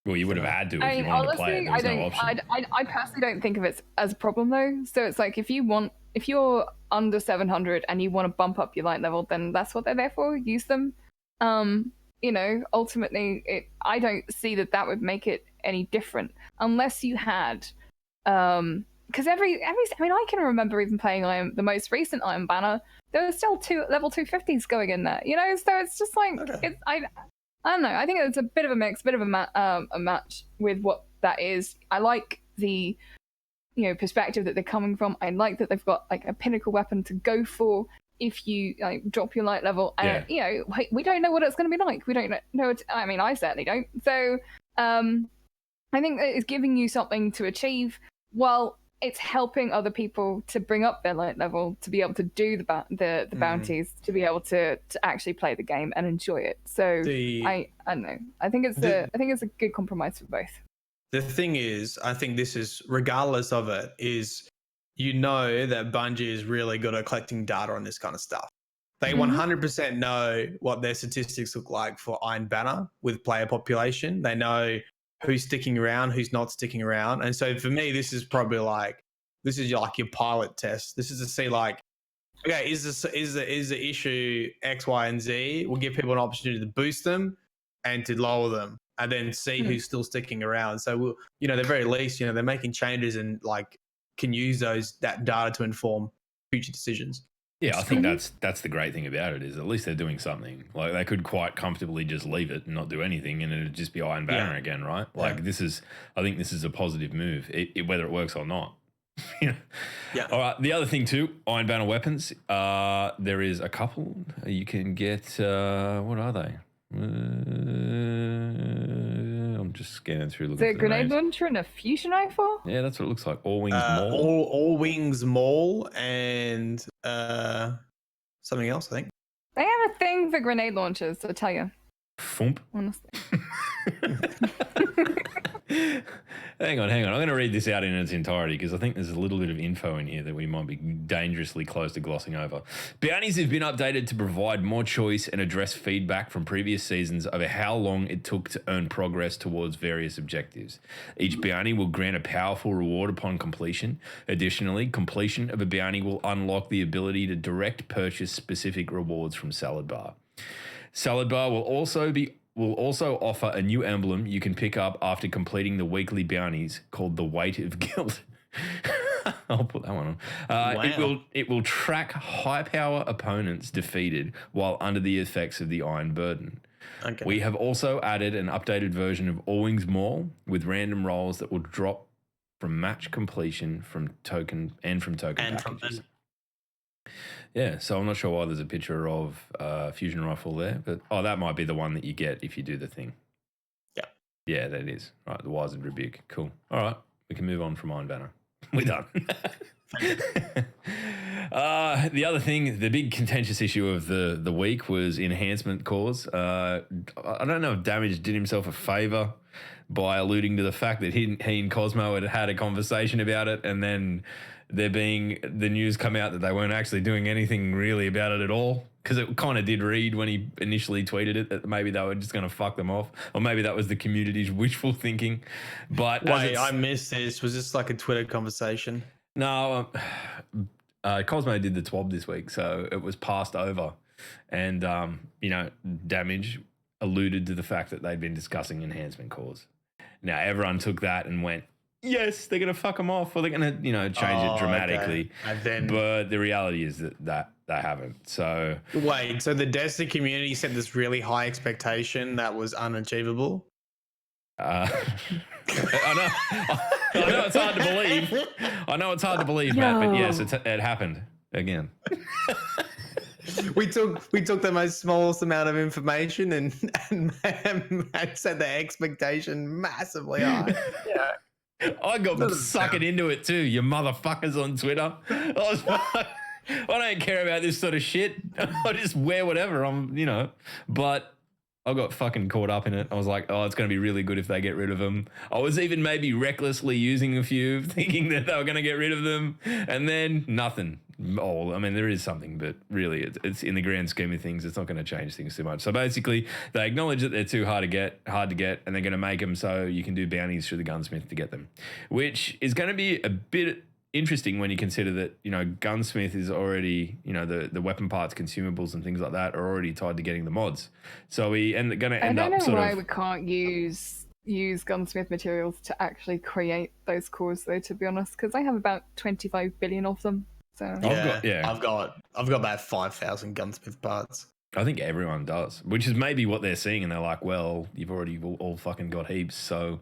Well, you would have had to if you wanted to play it. There was no option. I personally don't think of it as a problem, though. So it's like if you're under 700 and you want to bump up your light level, then that's what they're there for. Use them. Ultimately, I don't see that would make it any different unless you had, because I can remember even playing the most recent Iron Banner, there were still two level 250s going in there, so it's just like, I don't know. I think it's a bit of a mix, bit of a match with what that is. I like the, perspective that they're coming from. I like that they've got like a pinnacle weapon to go for if you drop your light level, and we don't know what it's going to be like. We don't know. I certainly don't. So I think that it's giving you something to achieve while it's helping other people to bring up their light level, to be able to do the bounties, to be able to actually play the game and enjoy it. So I don't know. I think it's a good compromise for both. The thing is, I think this is, regardless of it, is that Bungie is really good at collecting data on this kind of stuff. They 100% know what their statistics look like for Iron Banner with player population. They know who's sticking around, who's not sticking around. And so for me, this is probably like your pilot test. This is to see okay, is the issue X, Y, and Z? We'll give people an opportunity to boost them and to lower them, and then see who's still sticking around. So at the very least, they're making changes and can use that data to inform future decisions. Yeah, I think that's the great thing about it, is at least they're doing something. Like, they could quite comfortably just leave it and not do anything, and it'd just be Iron Banner again, right? Like, I think this is a positive move, whether it works or not. Yeah. All right. The other thing too, Iron Banner weapons. There is a couple you can get. What are they? I'm just scanning through. The grenade launcher and a fusion rifle. Yeah, that's what it looks like. All wings maul. All wings maul, and something else, I think. They have a thing for grenade launchers, I tell you. Thump. Honestly. Hang on. I'm going to read this out in its entirety because I think there's a little bit of info in here that we might be dangerously close to glossing over. Bounties have been updated to provide more choice and address feedback from previous seasons over how long it took to earn progress towards various objectives. Each bounty will grant a powerful reward upon completion. Additionally, completion of a bounty will unlock the ability to direct purchase specific rewards from Salad Bar. Salad Bar will also offer a new emblem you can pick up after completing the weekly bounties called the Weight of Guilt. I'll put that one on. Wow. It will track high power opponents defeated while under the effects of the Iron Burden. Okay. We have also added an updated version of All Wings Maul with random rolls that will drop from match completion from token packages. Yeah, so I'm not sure why there's a picture of fusion rifle there, but that might be the one that you get if you do the thing. Yeah, that is. Right, the Wizened Rebuke. Cool. All right, we can move on from Iron Banner. We're done. The other thing, the big contentious issue of the week was enhancement cores. I don't know if Damage did himself a favour by alluding to the fact that he and Cosmo had a conversation about it, and then the news come out that they weren't actually doing anything really about it at all. Because it kind of did read when he initially tweeted it that maybe they were just going to fuck them off, or maybe that was the community's wishful thinking. But wait, I missed this. Was this like a Twitter conversation? No, Cosmo did the TWAB this week, so it was passed over, and Damage alluded to the fact that they'd been discussing enhancement cores. Now everyone took that and went, yes, they're going to fuck them off, or they're going to change it dramatically. Okay. But the reality is that they haven't. So wait, so the Destiny community set this really high expectation that was unachievable? I know it's hard to believe. I know it's hard to believe, Matt, but yes, it happened again. We took the most smallest amount of information and set the expectation massively high. Yeah. I got sucking into it too, you motherfuckers on Twitter. I don't care about this sort of shit. I just wear whatever, but I got fucking caught up in it. I was like, it's going to be really good if they get rid of them. I was even maybe recklessly using a few, thinking that they were going to get rid of them, and then nothing. Oh, I mean, there is something, but really, it's in the grand scheme of things, it's not going to change things too much. So basically, they acknowledge that they're too hard to get, and they're going to make them so you can do bounties through the gunsmith to get them, which is going to be a bit interesting when you consider that, Gunsmith is already, the weapon parts, consumables and things like that are already tied to getting the mods. So we going to end up I don't know why we can't use Gunsmith materials to actually create those cores though, to be honest, because I have about 25 billion of them. So I've got about 5,000 Gunsmith parts. I think everyone does, which is maybe what they're seeing, and they're like, well, you've already all fucking got heaps, so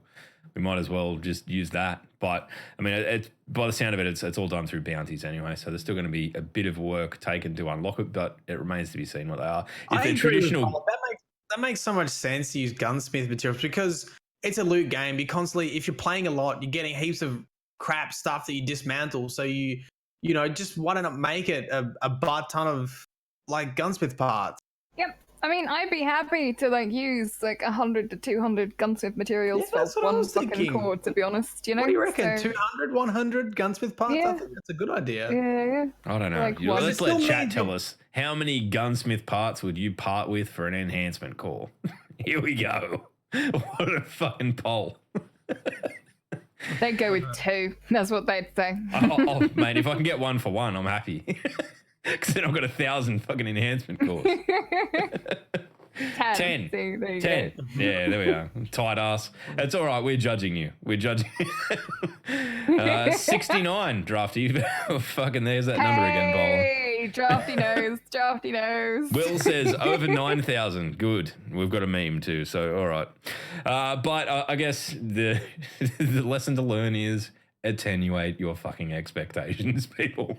we might as well just use that. But I mean, it's, by the sound of it, it's all done through bounties anyway. So there's still going to be a bit of work taken to unlock it, but it remains to be seen what they are. If they're traditional, that makes so much sense to use gunsmith materials because it's a loot game. You constantly, if you're playing a lot, you're getting heaps of crap stuff that you dismantle. So you just why not make it a butt ton of like gunsmith parts? Yep. I mean, I'd be happy to use 100 to 200 gunsmith materials for one fucking core, to be honest. What do you reckon? 200, 100 gunsmith parts? Yeah. I think that's a good idea. Yeah. I don't know. Let's let chat tell us. How many gunsmith parts would you part with for an enhancement core? Here we go. What a fucking poll. They'd go with 2. That's what they'd say. Oh, mate, if I can get 1 for 1, I'm happy. Because then I've got 1,000 fucking enhancement cores. 10. See, there you 10. Go. Yeah, there we are. Tight ass. It's all right. We're judging you. 69, Drafty. Fucking there's that number again, Bowler. Hey, Drafty knows. Drafty knows. Will says over 9,000. Good. We've got a meme too, so all right. But I guess the lesson to learn is attenuate your fucking expectations, people.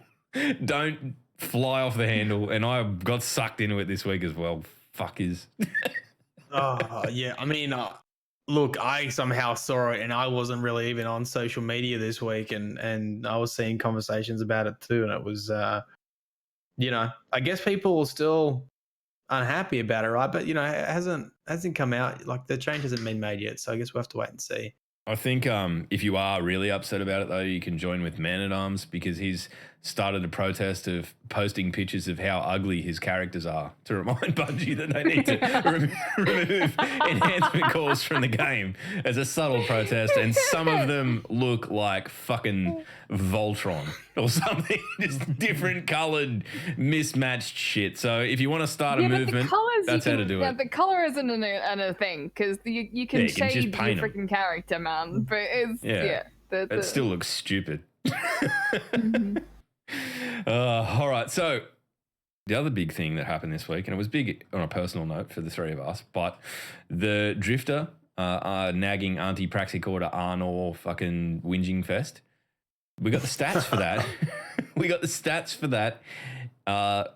Don't fly off the handle, and I got sucked into it this week as well. Fuckers. Yeah. I mean, look, I somehow saw it, and I wasn't really even on social media this week, and I was seeing conversations about it too, and it was, I guess people are still unhappy about it, right? But it hasn't come out. Like the change hasn't been made yet, so I guess we'll have to wait and see. I think if you are really upset about it, though, you can join with Man-at-Arms because he's started a protest of posting pictures of how ugly his characters are to remind Bungie that they need to remove enhancement cores from the game as a subtle protest. And some of them look like fucking Voltron or something, just different coloured, mismatched shit. So if you want to start a movement, that's how to do it. The colour isn't a thing because you can shade your freaking character, man. But it's, it still looks stupid. Mm-hmm. All right, so the other big thing that happened this week, and it was big on a personal note for the three of us, but the Drifter nagging Auntie Praxic Order Arnor fucking whinging fest. We got the stats for that. We got the stats for that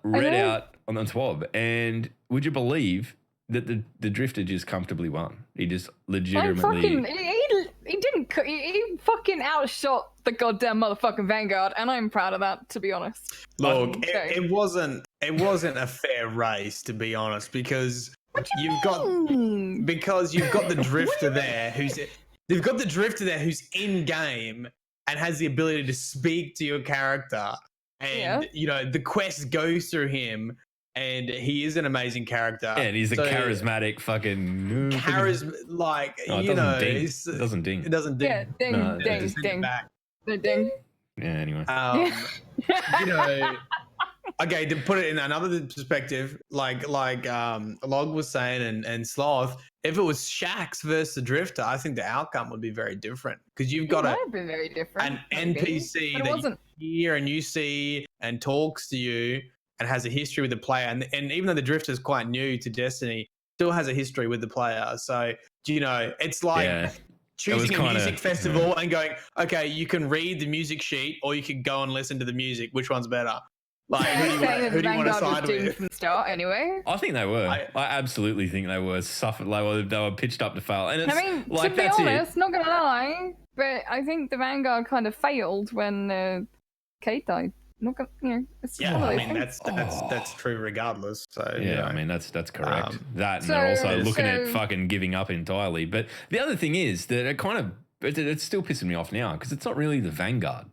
read out on the TWAB. And would you believe that the Drifter just comfortably won? He just legitimately... He fucking outshot the goddamn motherfucking Vanguard, and I'm proud of that, to be honest. Look, it wasn't a fair race, to be honest, because you've got the Drifter there who's in game and has the ability to speak to your character, and the quest goes through him. And he is an amazing character. Yeah, and he's a charismatic fucking... it doesn't ding. It doesn't ding. Yeah, ding, No, ding, ding. Ding. Yeah, anyway. Okay, to put it in another perspective, like Log was saying and Sloth, if it was Shax versus the Drifter, I think the outcome would be very different, because you've got might have been very different, an NPC that you hear and you see and talks to you and has a history with the player, and even though the Drifter is quite new to Destiny, still has a history with the player. So it's like choosing a music festival and going, okay, you can read the music sheet or you can go and listen to the music. Which one's better? Like, who do you want to side with? From the start, anyway. I think they were. I absolutely think they were suffered. Like, they were pitched up to fail. And it's, to be honest, not gonna lie, but I think the Vanguard kind of failed when Kate died. Not gonna, it's that's true regardless. So I mean that's correct. And they're also looking at fucking giving up entirely. But the other thing is that it's still pissing me off now, because it's not really the Vanguard.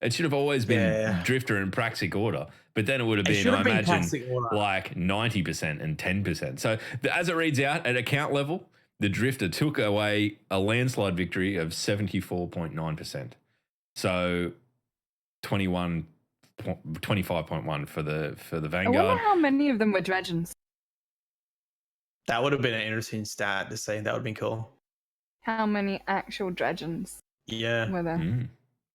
It should have always been Drifter and Praxic Order, but then it would have been, I imagine, like 90% and 10%. So as it reads out at account level, the Drifter took away a landslide victory of 74.9%. So 25.1 for the Vanguard. I wonder how many of them were Dredgens. That would have been an interesting stat to see. That would have been cool. How many actual Dredgens were there?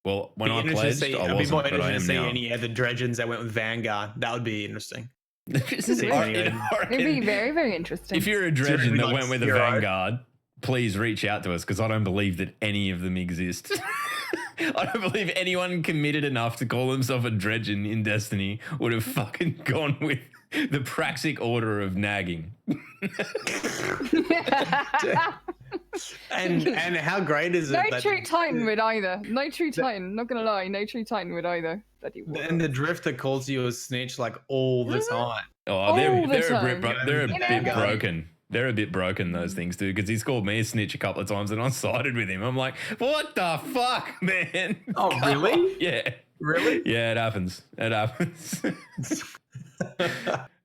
Well, when I pledged, I wasn't, but I am now. Any other Dredgens that went with Vanguard. That would be interesting. It'd be very, very interesting. If you're a Dredgen that went with a Vanguard, please reach out to us, because I don't believe that any of them exist. I don't believe anyone committed enough to call himself a Dredgen in Destiny would have fucking gone with the Praxic Order of nagging. and how great is it? No true Titan would either. No true Titan. Not gonna lie, no true Titan would either. And the Drifter calls you a snitch like all the time. Oh, they're a bit broken. They're a bit broken, those things, too, because he's called me a snitch a couple of times and I sided with him. I'm like, what the fuck, man? Oh, really? Yeah. Really? Yeah, it happens.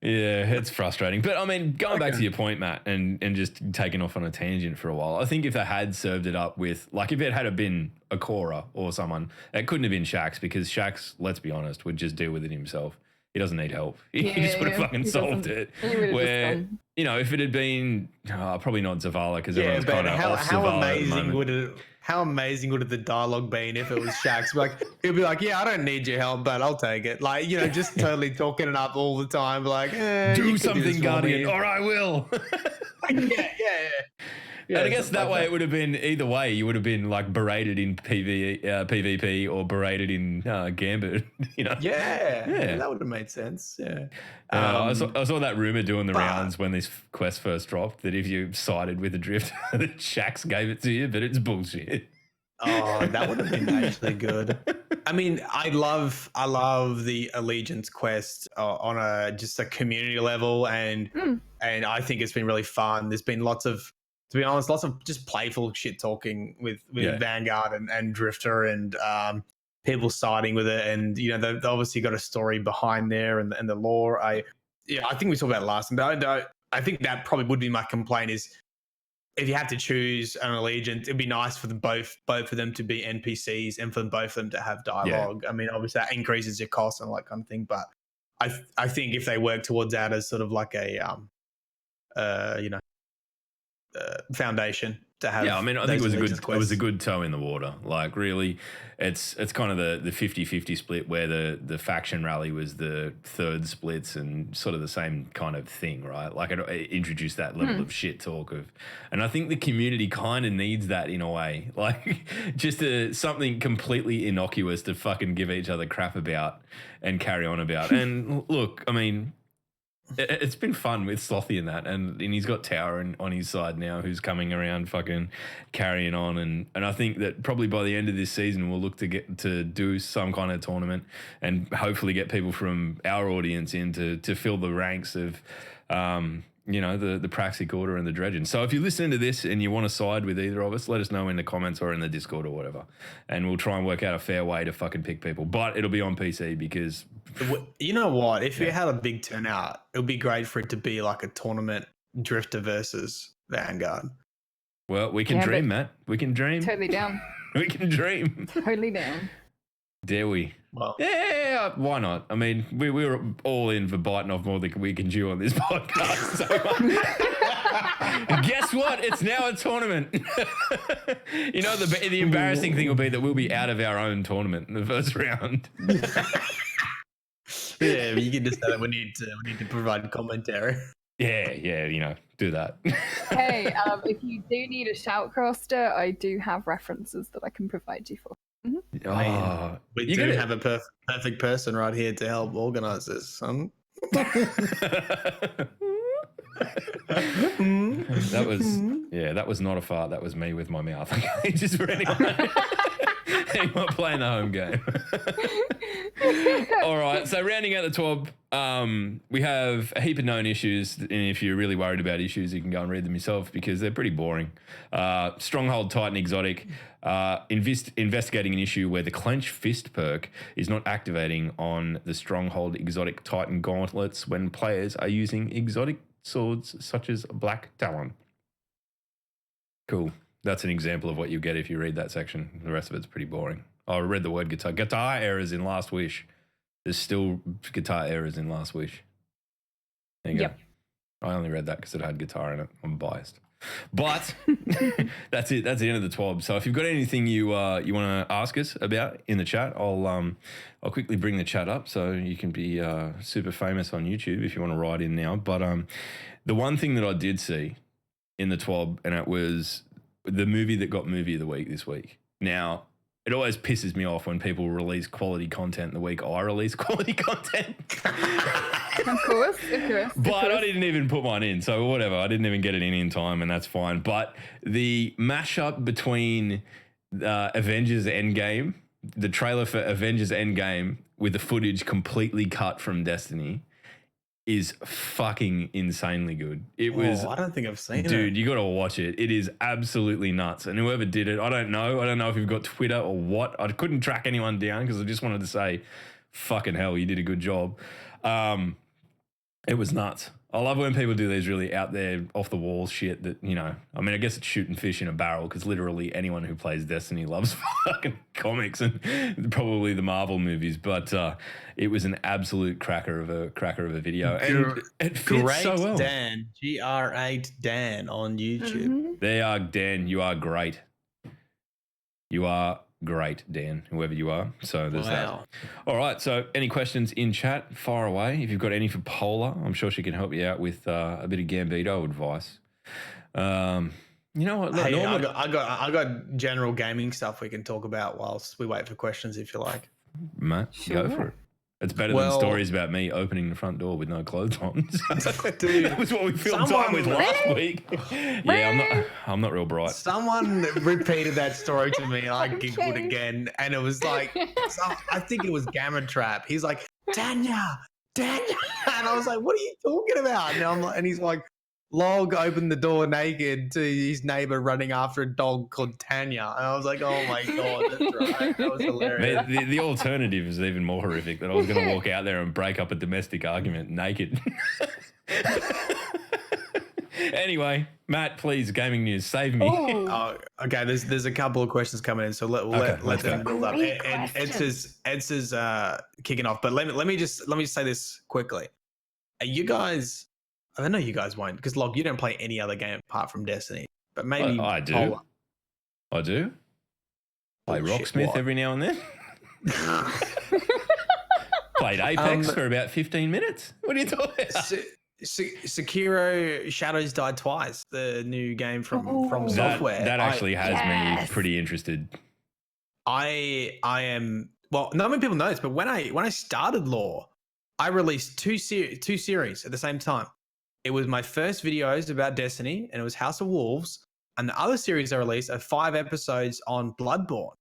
Yeah, it's frustrating. But, I mean, going back to your point, Matt, and just taking off on a tangent for a while, I think if they had served it up with, like, if it had been a Cora or someone, it couldn't have been Shax, because Shax, let's be honest, would just deal with it himself. He doesn't need help. He just would have fucking solved it. Where, if it had been, probably not Zavala, because everyone's kind of off Zavala at the moment. How amazing would the dialogue been if it was Shax? Like, he'd be like, yeah, I don't need your help, but I'll take it. Like, just totally talking it up all the time. Like, do something, Guardian, or I will. Yeah, and I guess that way it would have been either way. You would have been like berated in PvP or berated in Gambit. Yeah, that would have made sense. Yeah. I saw that rumor doing the rounds when this quest first dropped, that if you sided with the Drift, that Shax gave it to you, but it's bullshit. Oh, that would have been actually good. I mean, I love the Allegiance quest on just a community level, and I think it's been really fun. There's been lots of just playful shit talking with Vanguard and Drifter, and people siding with it, and they've obviously got a story behind there and the lore. I think we talked about it last time, but I think that probably would be my complaint is, if you have to choose an Allegiance, it'd be nice for them both of them to be NPCs and for both of them to have dialogue. Yeah. I mean, obviously that increases your cost and all that kind of thing, but I think if they work towards that as sort of like a foundation to have. Yeah, I mean, I think it was a good toe in the water. Like, really, it's kind of the 50-50 split where the faction rally was the third splits and sort of the same kind of thing, right? Like, it introduced that level of shit talk and I think the community kind of needs that in a way, like just something completely innocuous to fucking give each other crap about and carry on about. And look, I mean, it's been fun with Slothy and that, and he's got Tower on his side now, who's coming around fucking carrying on, and I think that probably by the end of this season we'll look to get to do some kind of tournament and hopefully get people from our audience in to fill the ranks of the Praxic Order and the Dredgen. So if you're listening to this and you want to side with either of us, let us know in the comments or in the Discord or whatever, and we'll try and work out a fair way to fucking pick people. But it'll be on PC because, you know what? If you had a big turnout, it would be great for it to be like a tournament Drifter versus Vanguard. Well, we can dream, Matt. We can dream. Totally down. We can dream. Totally down. Dare we? Well, yeah, why not? I mean, we were all in for biting off more than we can chew on this podcast. So, guess what? It's now a tournament. The embarrassing thing will be that we'll be out of our own tournament in the first round. Yeah, you can just say that we need to provide commentary. Yeah, do that. Hey, if you do need a shoutcaster, I do have references that I can provide you for. Mm-hmm. Oh, we do have a perfect person right here to help organize this, son. That was not a fart. That was me with my mouth. Okay, just for anyone playing the home game. All right, so rounding out the top, we have a heap of known issues, and if you're really worried about issues, you can go and read them yourself because they're pretty boring. Stronghold Titan Exotic, investigating an issue where the Clench Fist perk is not activating on the Stronghold Exotic Titan gauntlets when players are using exotic swords such as Black Talon. Cool. That's an example of what you get if you read that section. The rest of it's pretty boring. Oh, I read the word guitar. Guitar errors in Last Wish. There's still guitar errors in Last Wish. There you go. I only read that because it had guitar in it. I'm biased. But that's it. That's the end of the TWAB. So if you've got anything you want to ask us about in the chat, I'll quickly bring the chat up so you can be super famous on YouTube if you want to write in now. But the one thing that I did see in the TWAB, and it was the movie that got movie of the week this week. Now, it always pisses me off when people release quality content the week I release quality content. Of course. But I didn't even put one in, so whatever. I didn't even get it in time, and that's fine. But the mashup between Avengers Endgame, the trailer for Avengers Endgame with the footage completely cut from Destiny, is fucking insanely good. I don't think I've seen it. Dude, you got to watch it. It is absolutely nuts. And whoever did it, I don't know if you've got Twitter or what. I couldn't track anyone down because I just wanted to say, fucking hell, you did a good job. It was nuts. I love when people do these really out there, off the wall shit that, I mean, I guess it's shooting fish in a barrel because literally anyone who plays Destiny loves fucking comics and probably the Marvel movies. But it was an absolute cracker of a video. And it fits so well. Dan, GR8 Dan on YouTube. Mm-hmm. They are, Dan, you are great. You are great, Dan, whoever you are. So there's that. All right. So any questions in chat, fire away. If you've got any for Polar, I'm sure she can help you out with a bit of Gambito advice. You know what? Look, hey, I got general gaming stuff we can talk about whilst we wait for questions, if you like. Matt, go for it. It's better than stories about me opening the front door with no clothes on. Dude, that was what we filled time with last week. Yeah, I'm not real bright. Someone repeated that story to me, and I giggled again. And it was like, I think it was Gamma Trap. He's like, Tanya, and I was like, what are you talking about? And he's like, Log opened the door naked to his neighbor running after a dog called Tanya. And I was like, oh my God, that's right. That was hilarious. The alternative is even more horrific, that I was going to walk out there and break up a domestic argument naked. Anyway, Matt, please, gaming news, save me. Oh, okay, there's a couple of questions coming in, so let them build up. Ed's kicking off, but let me just say this quickly. Are you guys I know you guys won't because Log, you don't play any other game apart from Destiny. But maybe I do. Polar. I do. Play Bullshit, Rocksmith what? every now and then. Played Apex for about 15 minutes. What are you talking about? Sekiro Shadows Die Twice, the new game from Software. That actually has me pretty interested. I am, well, not many people know this, but when I started Lore, I released two series at the same time. It was my first videos about Destiny, and it was House of Wolves. And the other series I released are 5 episodes on Bloodborne.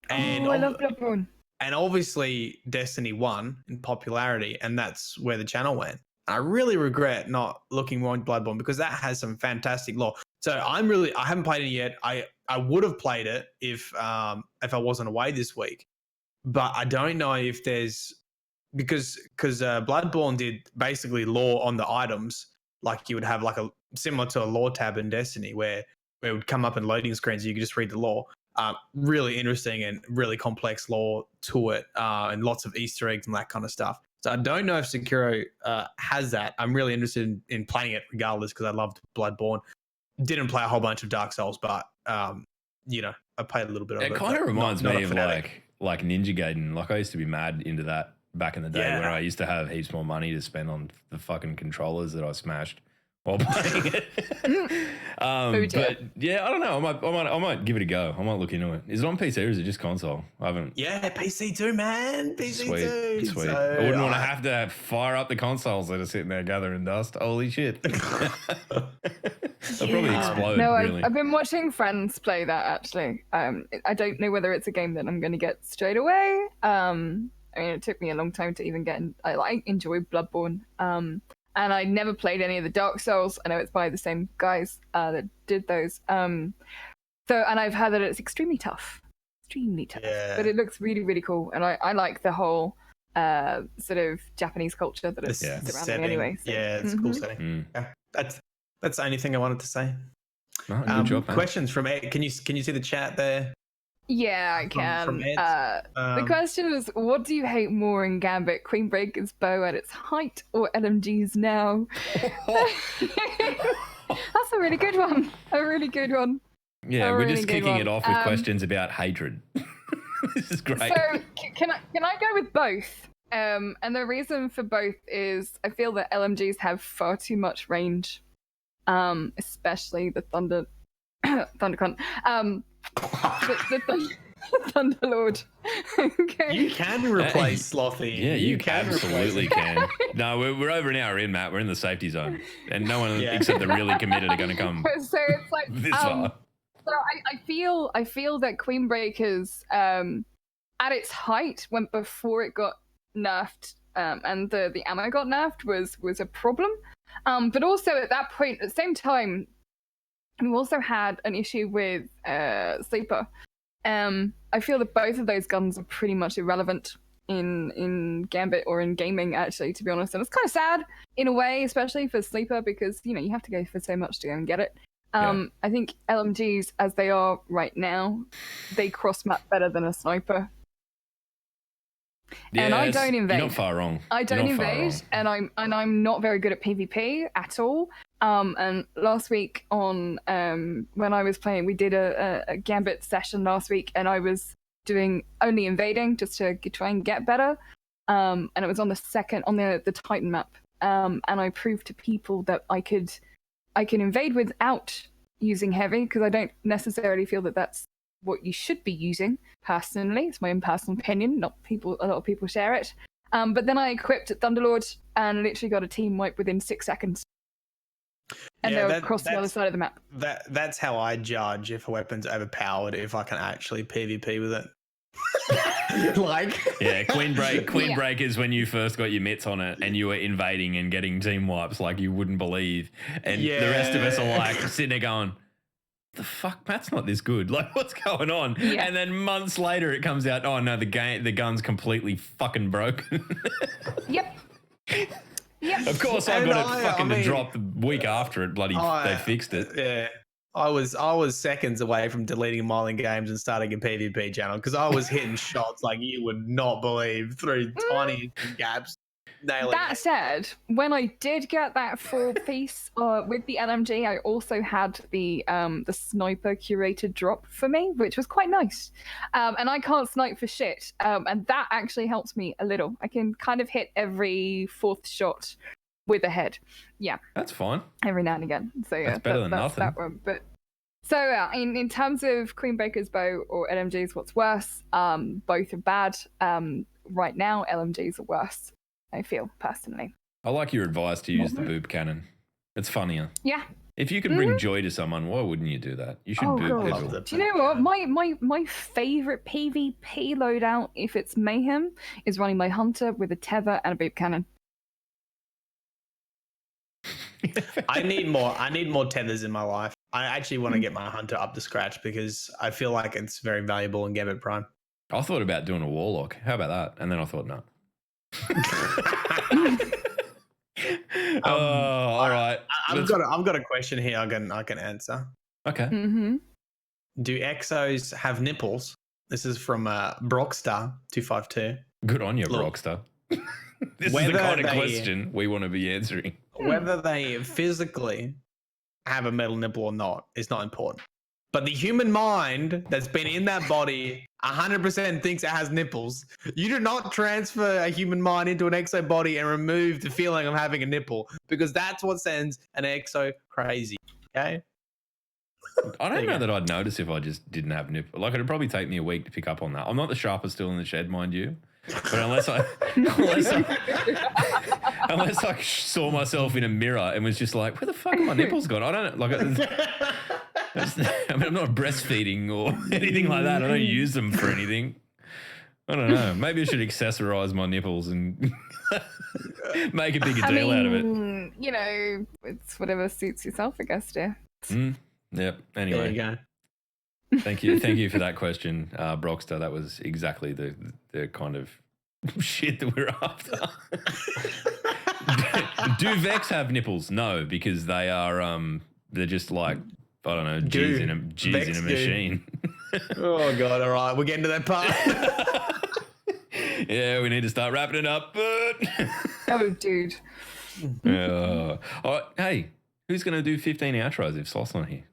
And I love Bloodborne. And obviously Destiny won in popularity, and that's where the channel went. I really regret not looking more into Bloodborne because that has some fantastic lore. So I haven't played it yet. I would have played it if I wasn't away this week, but I don't know if there's because Bloodborne did basically lore on the items, like you would have like a similar to a lore tab in Destiny where it would come up in loading screens. So you could just read the lore. Really interesting and really complex lore to it, and lots of Easter eggs and that kind of stuff. So I don't know if Sekiro has that. I'm really interested in playing it regardless because I loved Bloodborne. Didn't play a whole bunch of Dark Souls, but I played a little bit of it. It kind of reminds me of like Ninja Gaiden. Like I used to be mad into that back in the day where I used to have heaps more money to spend on the fucking controllers that I smashed while playing it. But yeah, I don't know. I might give it a go. I might look into it. Is it on PC or is it just console? I haven't. Yeah, PC too, man. PC too. Sweet. So, I wouldn't want to have to fire up the consoles that are sitting there gathering dust. Holy shit. They'll probably explode. No, really. I've been watching friends play that actually. I don't know whether it's a game that I'm going to get straight away. I mean, it took me a long time to even get in. I enjoy Bloodborne. And I never played any of the Dark Souls. I know it's by the same guys that did those. And I've heard that it's extremely tough. Yeah. But it looks really, really cool. And I like the whole sort of Japanese culture that it's surrounding anyway. So. Yeah, it's a cool setting. Yeah, that's the only thing I wanted to say. Oh, good job, man. Questions from Ed. Can you see the chat there? Yeah, I can. From Ed. The question is, what do you hate more in Gambit? Queen Breaker's bow at its height or LMG's now? That's a really good one. Yeah, we're just kicking it off with questions about hatred. This is great. So can I go with both? And the reason for both is I feel that LMGs have far too much range, especially the Thundercunt. The Thunderlord. Okay. You can replace Slothy. Yeah, you absolutely can. No, we're over an hour in, Matt. We're in the safety zone, and no one except the really committed are going to come. So it's like this far. So I feel that Queen Breaker's at its height, when before it got nerfed, and the ammo got nerfed was a problem. But also at that point, at the same time, we also had an issue with Sleeper. I feel that both of those guns are pretty much irrelevant in Gambit or in gaming, actually, to be honest. And it's kind of sad in a way, especially for Sleeper, because you have to go for so much to go and get it. I think LMGs, as they are right now, they cross map better than a sniper. Yes, and I don't invade. You're not far wrong. I don't invade, and I'm not very good at PvP at all. And last week on when I was playing, we did a Gambit session last week, and I was doing only invading just to try and get better. And it was on the Titan map. And I proved to people that I can invade without using heavy, because I don't necessarily feel that that's what you should be using. Personally, it's my own personal opinion. A lot of people share it. But then I equipped Thunderlord and literally got a team wipe within 6 seconds. And they were across the other side of the map. That's how I judge if a weapon's overpowered, if I can actually PvP with it. Queen Break is when you first got your mitts on it and you were invading and getting team wipes like you wouldn't believe. And the rest of us are like sitting there going, the fuck, Matt's not this good. Like, what's going on? Yeah. And then months later it comes out, oh no, the gun's completely fucking broken. Yep. Of course, I got it to drop the week after it. They fixed it. Yeah, I was seconds away from deleting Myling Games and starting a PvP channel because I was hitting shots like you would not believe through tiny gaps. nailing That it. said, when I did get that 4-piece with the LMG, I also had the sniper curated drop for me, which was quite nice. And I can't snipe for shit, and that actually helps me a little. I can kind of hit every 4th shot with a head. Yeah, That's fine. every now and again. So yeah, That's better than nothing. That one. But so in terms of Queen Baker's bow or LMGs, what's worse? Both are bad. Right now, LMGs are worse. I feel personally. I like your advice to use the boob cannon. It's funnier. Yeah. If you can bring joy to someone, why wouldn't you do that? You should boob people. Do you know what? My favorite PvP loadout, if it's mayhem, is running my hunter with a tether and a boob cannon. I need more tethers in my life. I actually want to get my hunter up to scratch because I feel like it's very valuable in Gambit Prime. I thought about doing a warlock. How about that? And then I thought, no. All right. I've got a question here. I can answer. Okay. Mm-hmm. Do exos have nipples? This is from Brockstar 252. Good on you, Brockstar. This is the kind of question we want to be answering. Whether they physically have a metal nipple or not is not important. But the human mind that's been in that body 100% thinks it has nipples. You do not transfer a human mind into an exo body and remove the feeling of having a nipple because that's what sends an exo crazy. Okay? I don't know that I'd notice if I just didn't have nipple. Like, it'd probably take me a week to pick up on that. I'm not the sharpest tool in the shed, mind you. But unless I saw myself in a mirror and was just like, where the fuck are my nipples gone? I don't know. Like, I mean, I'm not breastfeeding or anything like that. I don't use them for anything. I don't know. Maybe I should accessorize my nipples and make a bigger deal out of it. You know, it's whatever suits yourself, I guess, dear. Yep. Anyway. There you go. Thank you for that question, Brockster. That was exactly the kind of shit that we're after. Do Vex have nipples? No, because they are they're just like, I don't know, G's in a machine. Oh god! All right, we're getting to that part. Yeah, we need to start wrapping it up. Oh, dude. All right, hey, who's going to do 15 outros if Sloth's not here?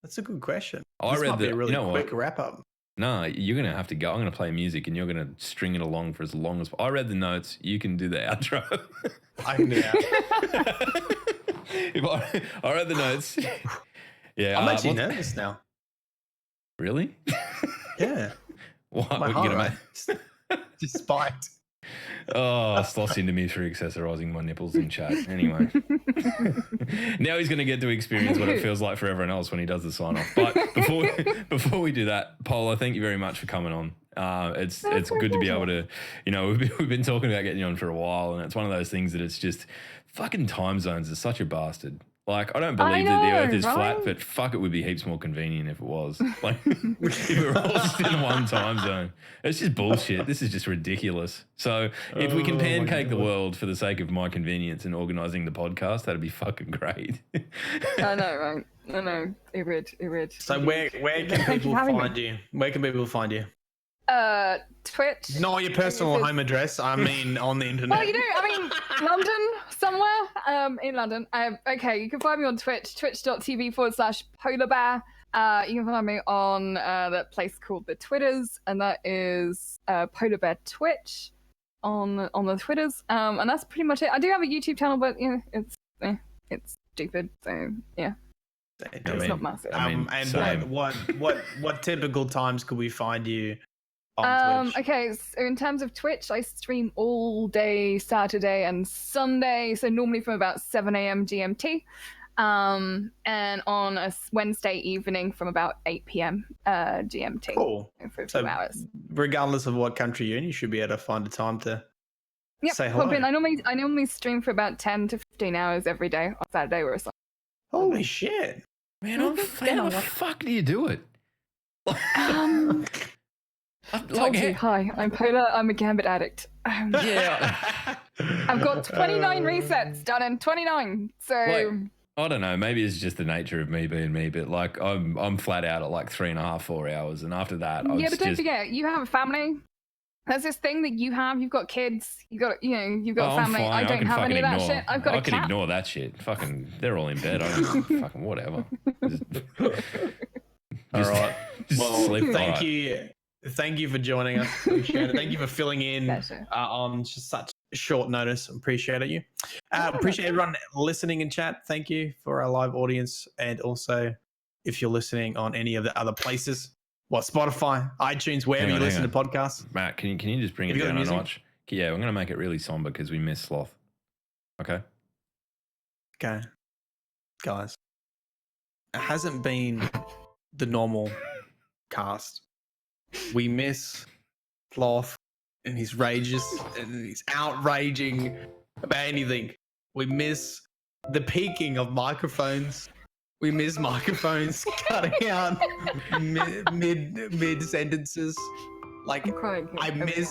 That's a good question. I read might be a really quick what? wrap up. No, you're going to have to go. I'm going to play music and you're going to string it along for as long as... I read the notes. You can do the outro. I can do that. I read the notes. Yeah, I'm actually nervous now. Really? Yeah. What? My What you heart gonna rate just spiked. Oh, Sloth's into me for accessorizing my nipples in chat. Anyway. Now he's going to get to experience what it feels like for everyone else when he does the sign off. But before we do that, Paula, thank you very much for coming on. It's good to be able to, you know, we've been talking about getting you on for a while, and it's one of those things that it's just fucking time zones is such a bastard. Like, I don't believe that the Earth is flat, but fuck, it would be heaps more convenient if it was. Like, if we were all just in one time zone. It's just bullshit. This is just ridiculous. So if we can pancake the world for the sake of my convenience and organising the podcast, that'd be fucking great. I know, right? I know. It would. So where can people find you? Where can people find you? Twitch. Not your personal home address. I mean, on the internet. Well, you know, I mean, London, somewhere, in London. Okay, you can find me on Twitch, twitch.tv/PolarBear. You can find me on that place called the Twitters, and that is PolarBear Twitch on the Twitters. And that's pretty much it. I do have a YouTube channel, but you know, it's stupid. So yeah. It's not massive. And what typical times could we find you on Twitch? Okay, so in terms of Twitch, I stream all day Saturday and Sunday, so normally from about 7 a.m. GMT, and on a Wednesday evening from about 8 p.m. GMT. Cool. For a few hours. Regardless of what country you're in, you should be able to find a time to say hello. I normally stream for about 10 to 15 hours every day on Saturday or Sunday. Holy shit. Man, how the fuck do you do it? Told you, hi, I'm Polar, I'm a Gambit addict. Yeah. I've got 29 resets done in 29, so... Like, I don't know, maybe it's just the nature of me being me, but like I'm flat out at like 3.5, 4 hours, and after that but don't forget, you have a family, There's this thing that you have. You've got kids. You've got family. Fine. I don't have any of that shit. I've got a cat. I can ignore that shit. Fucking, they're all in bed. I don't fucking whatever. All right. Well, sleep. Thank you for joining us. Appreciate it. Thank you for filling in on just such short notice. Appreciate it. Appreciate everyone listening in chat. Thank you for our live audience, and also if you're listening on any of the other places. Spotify, iTunes, wherever you listen to podcasts. Matt, can you just bring it down a notch? Yeah, I'm going to make it really somber because we miss Sloth. Okay? Okay. Guys, it hasn't been the normal cast. We miss Sloth and his rages and he's outraging about anything. We miss the peaking of microphones. We miss microphones cutting out mid sentences. Like, I'm crying. I miss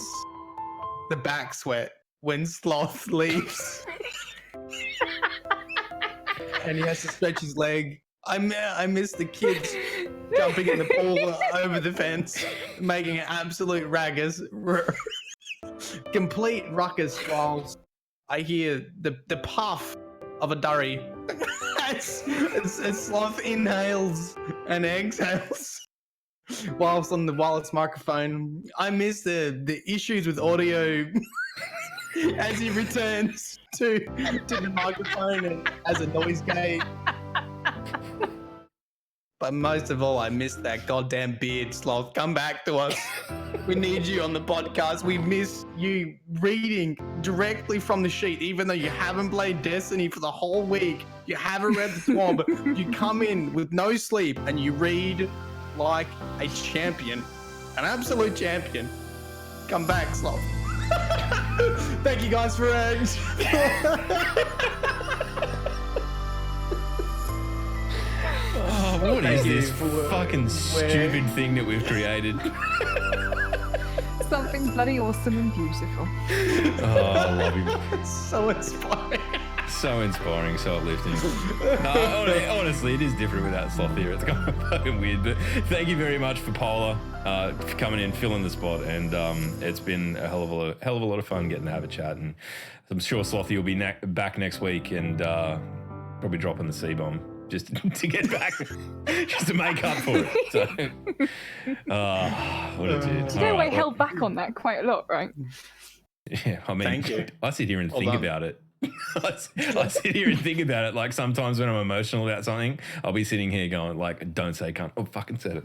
the back sweat when Sloth leaves, and he has to stretch his leg. I miss the kids jumping in the pool over the fence, making an absolute complete ruckus whilst I hear the puff of a durry as Sloth inhales and exhales whilst on the wireless microphone. I miss the issues with audio as he returns to the microphone and as a noise gate. But most of all, I miss that goddamn beard, Sloth. Come back to us. We need you on the podcast. We miss you reading directly from the sheet, even though you haven't played Destiny for the whole week. You haven't read the TWAB. You come in with no sleep and you read like a champion, an absolute champion. Come back, Sloth. Thank you guys for Oh, what is this fucking stupid thing that we've created? Something bloody awesome and beautiful. Oh, I love him. So inspiring. So inspiring, so uplifting. No, honestly, it is different without Sloth here. It's kind of fucking weird. But thank you very much for Polar for coming in, filling the spot, and it's been a hell of a lot of fun getting to have a chat. And I'm sure Slothy will be back next week and probably dropping the C-bomb just to get back, just to make up for it. So, what a dude. You know, I held back on that quite a lot, right? Yeah, I mean, thank you. I sit here and think about it. I sit here and think about it. Like sometimes when I'm emotional about something, I'll be sitting here going like, "Don't say cunt." Oh, fucking said it.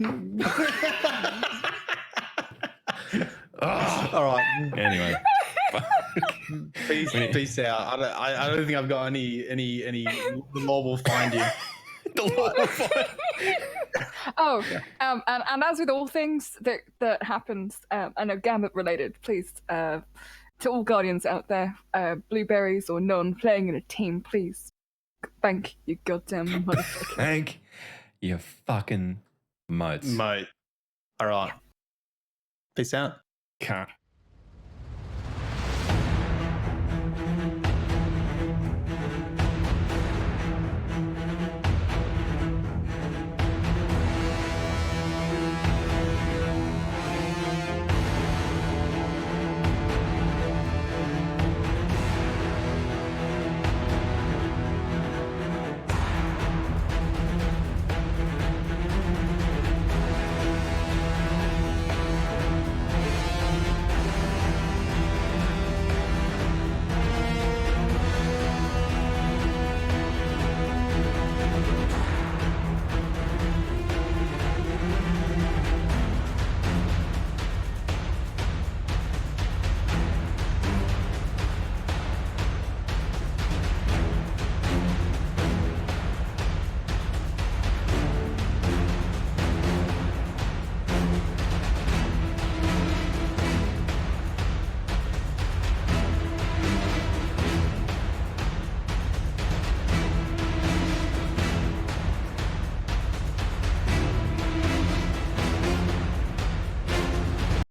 All right. Anyway. Peace out. I don't think I've got any. The law will find you. The law will find. Oh, and as with all things that happens, I know Gambit related. Please, to all Guardians out there, blueberries or none, playing in a team, please. Thank you, goddamn motherfucker. Thank you, fucking moats. Mate. All right. Peace out. Can't.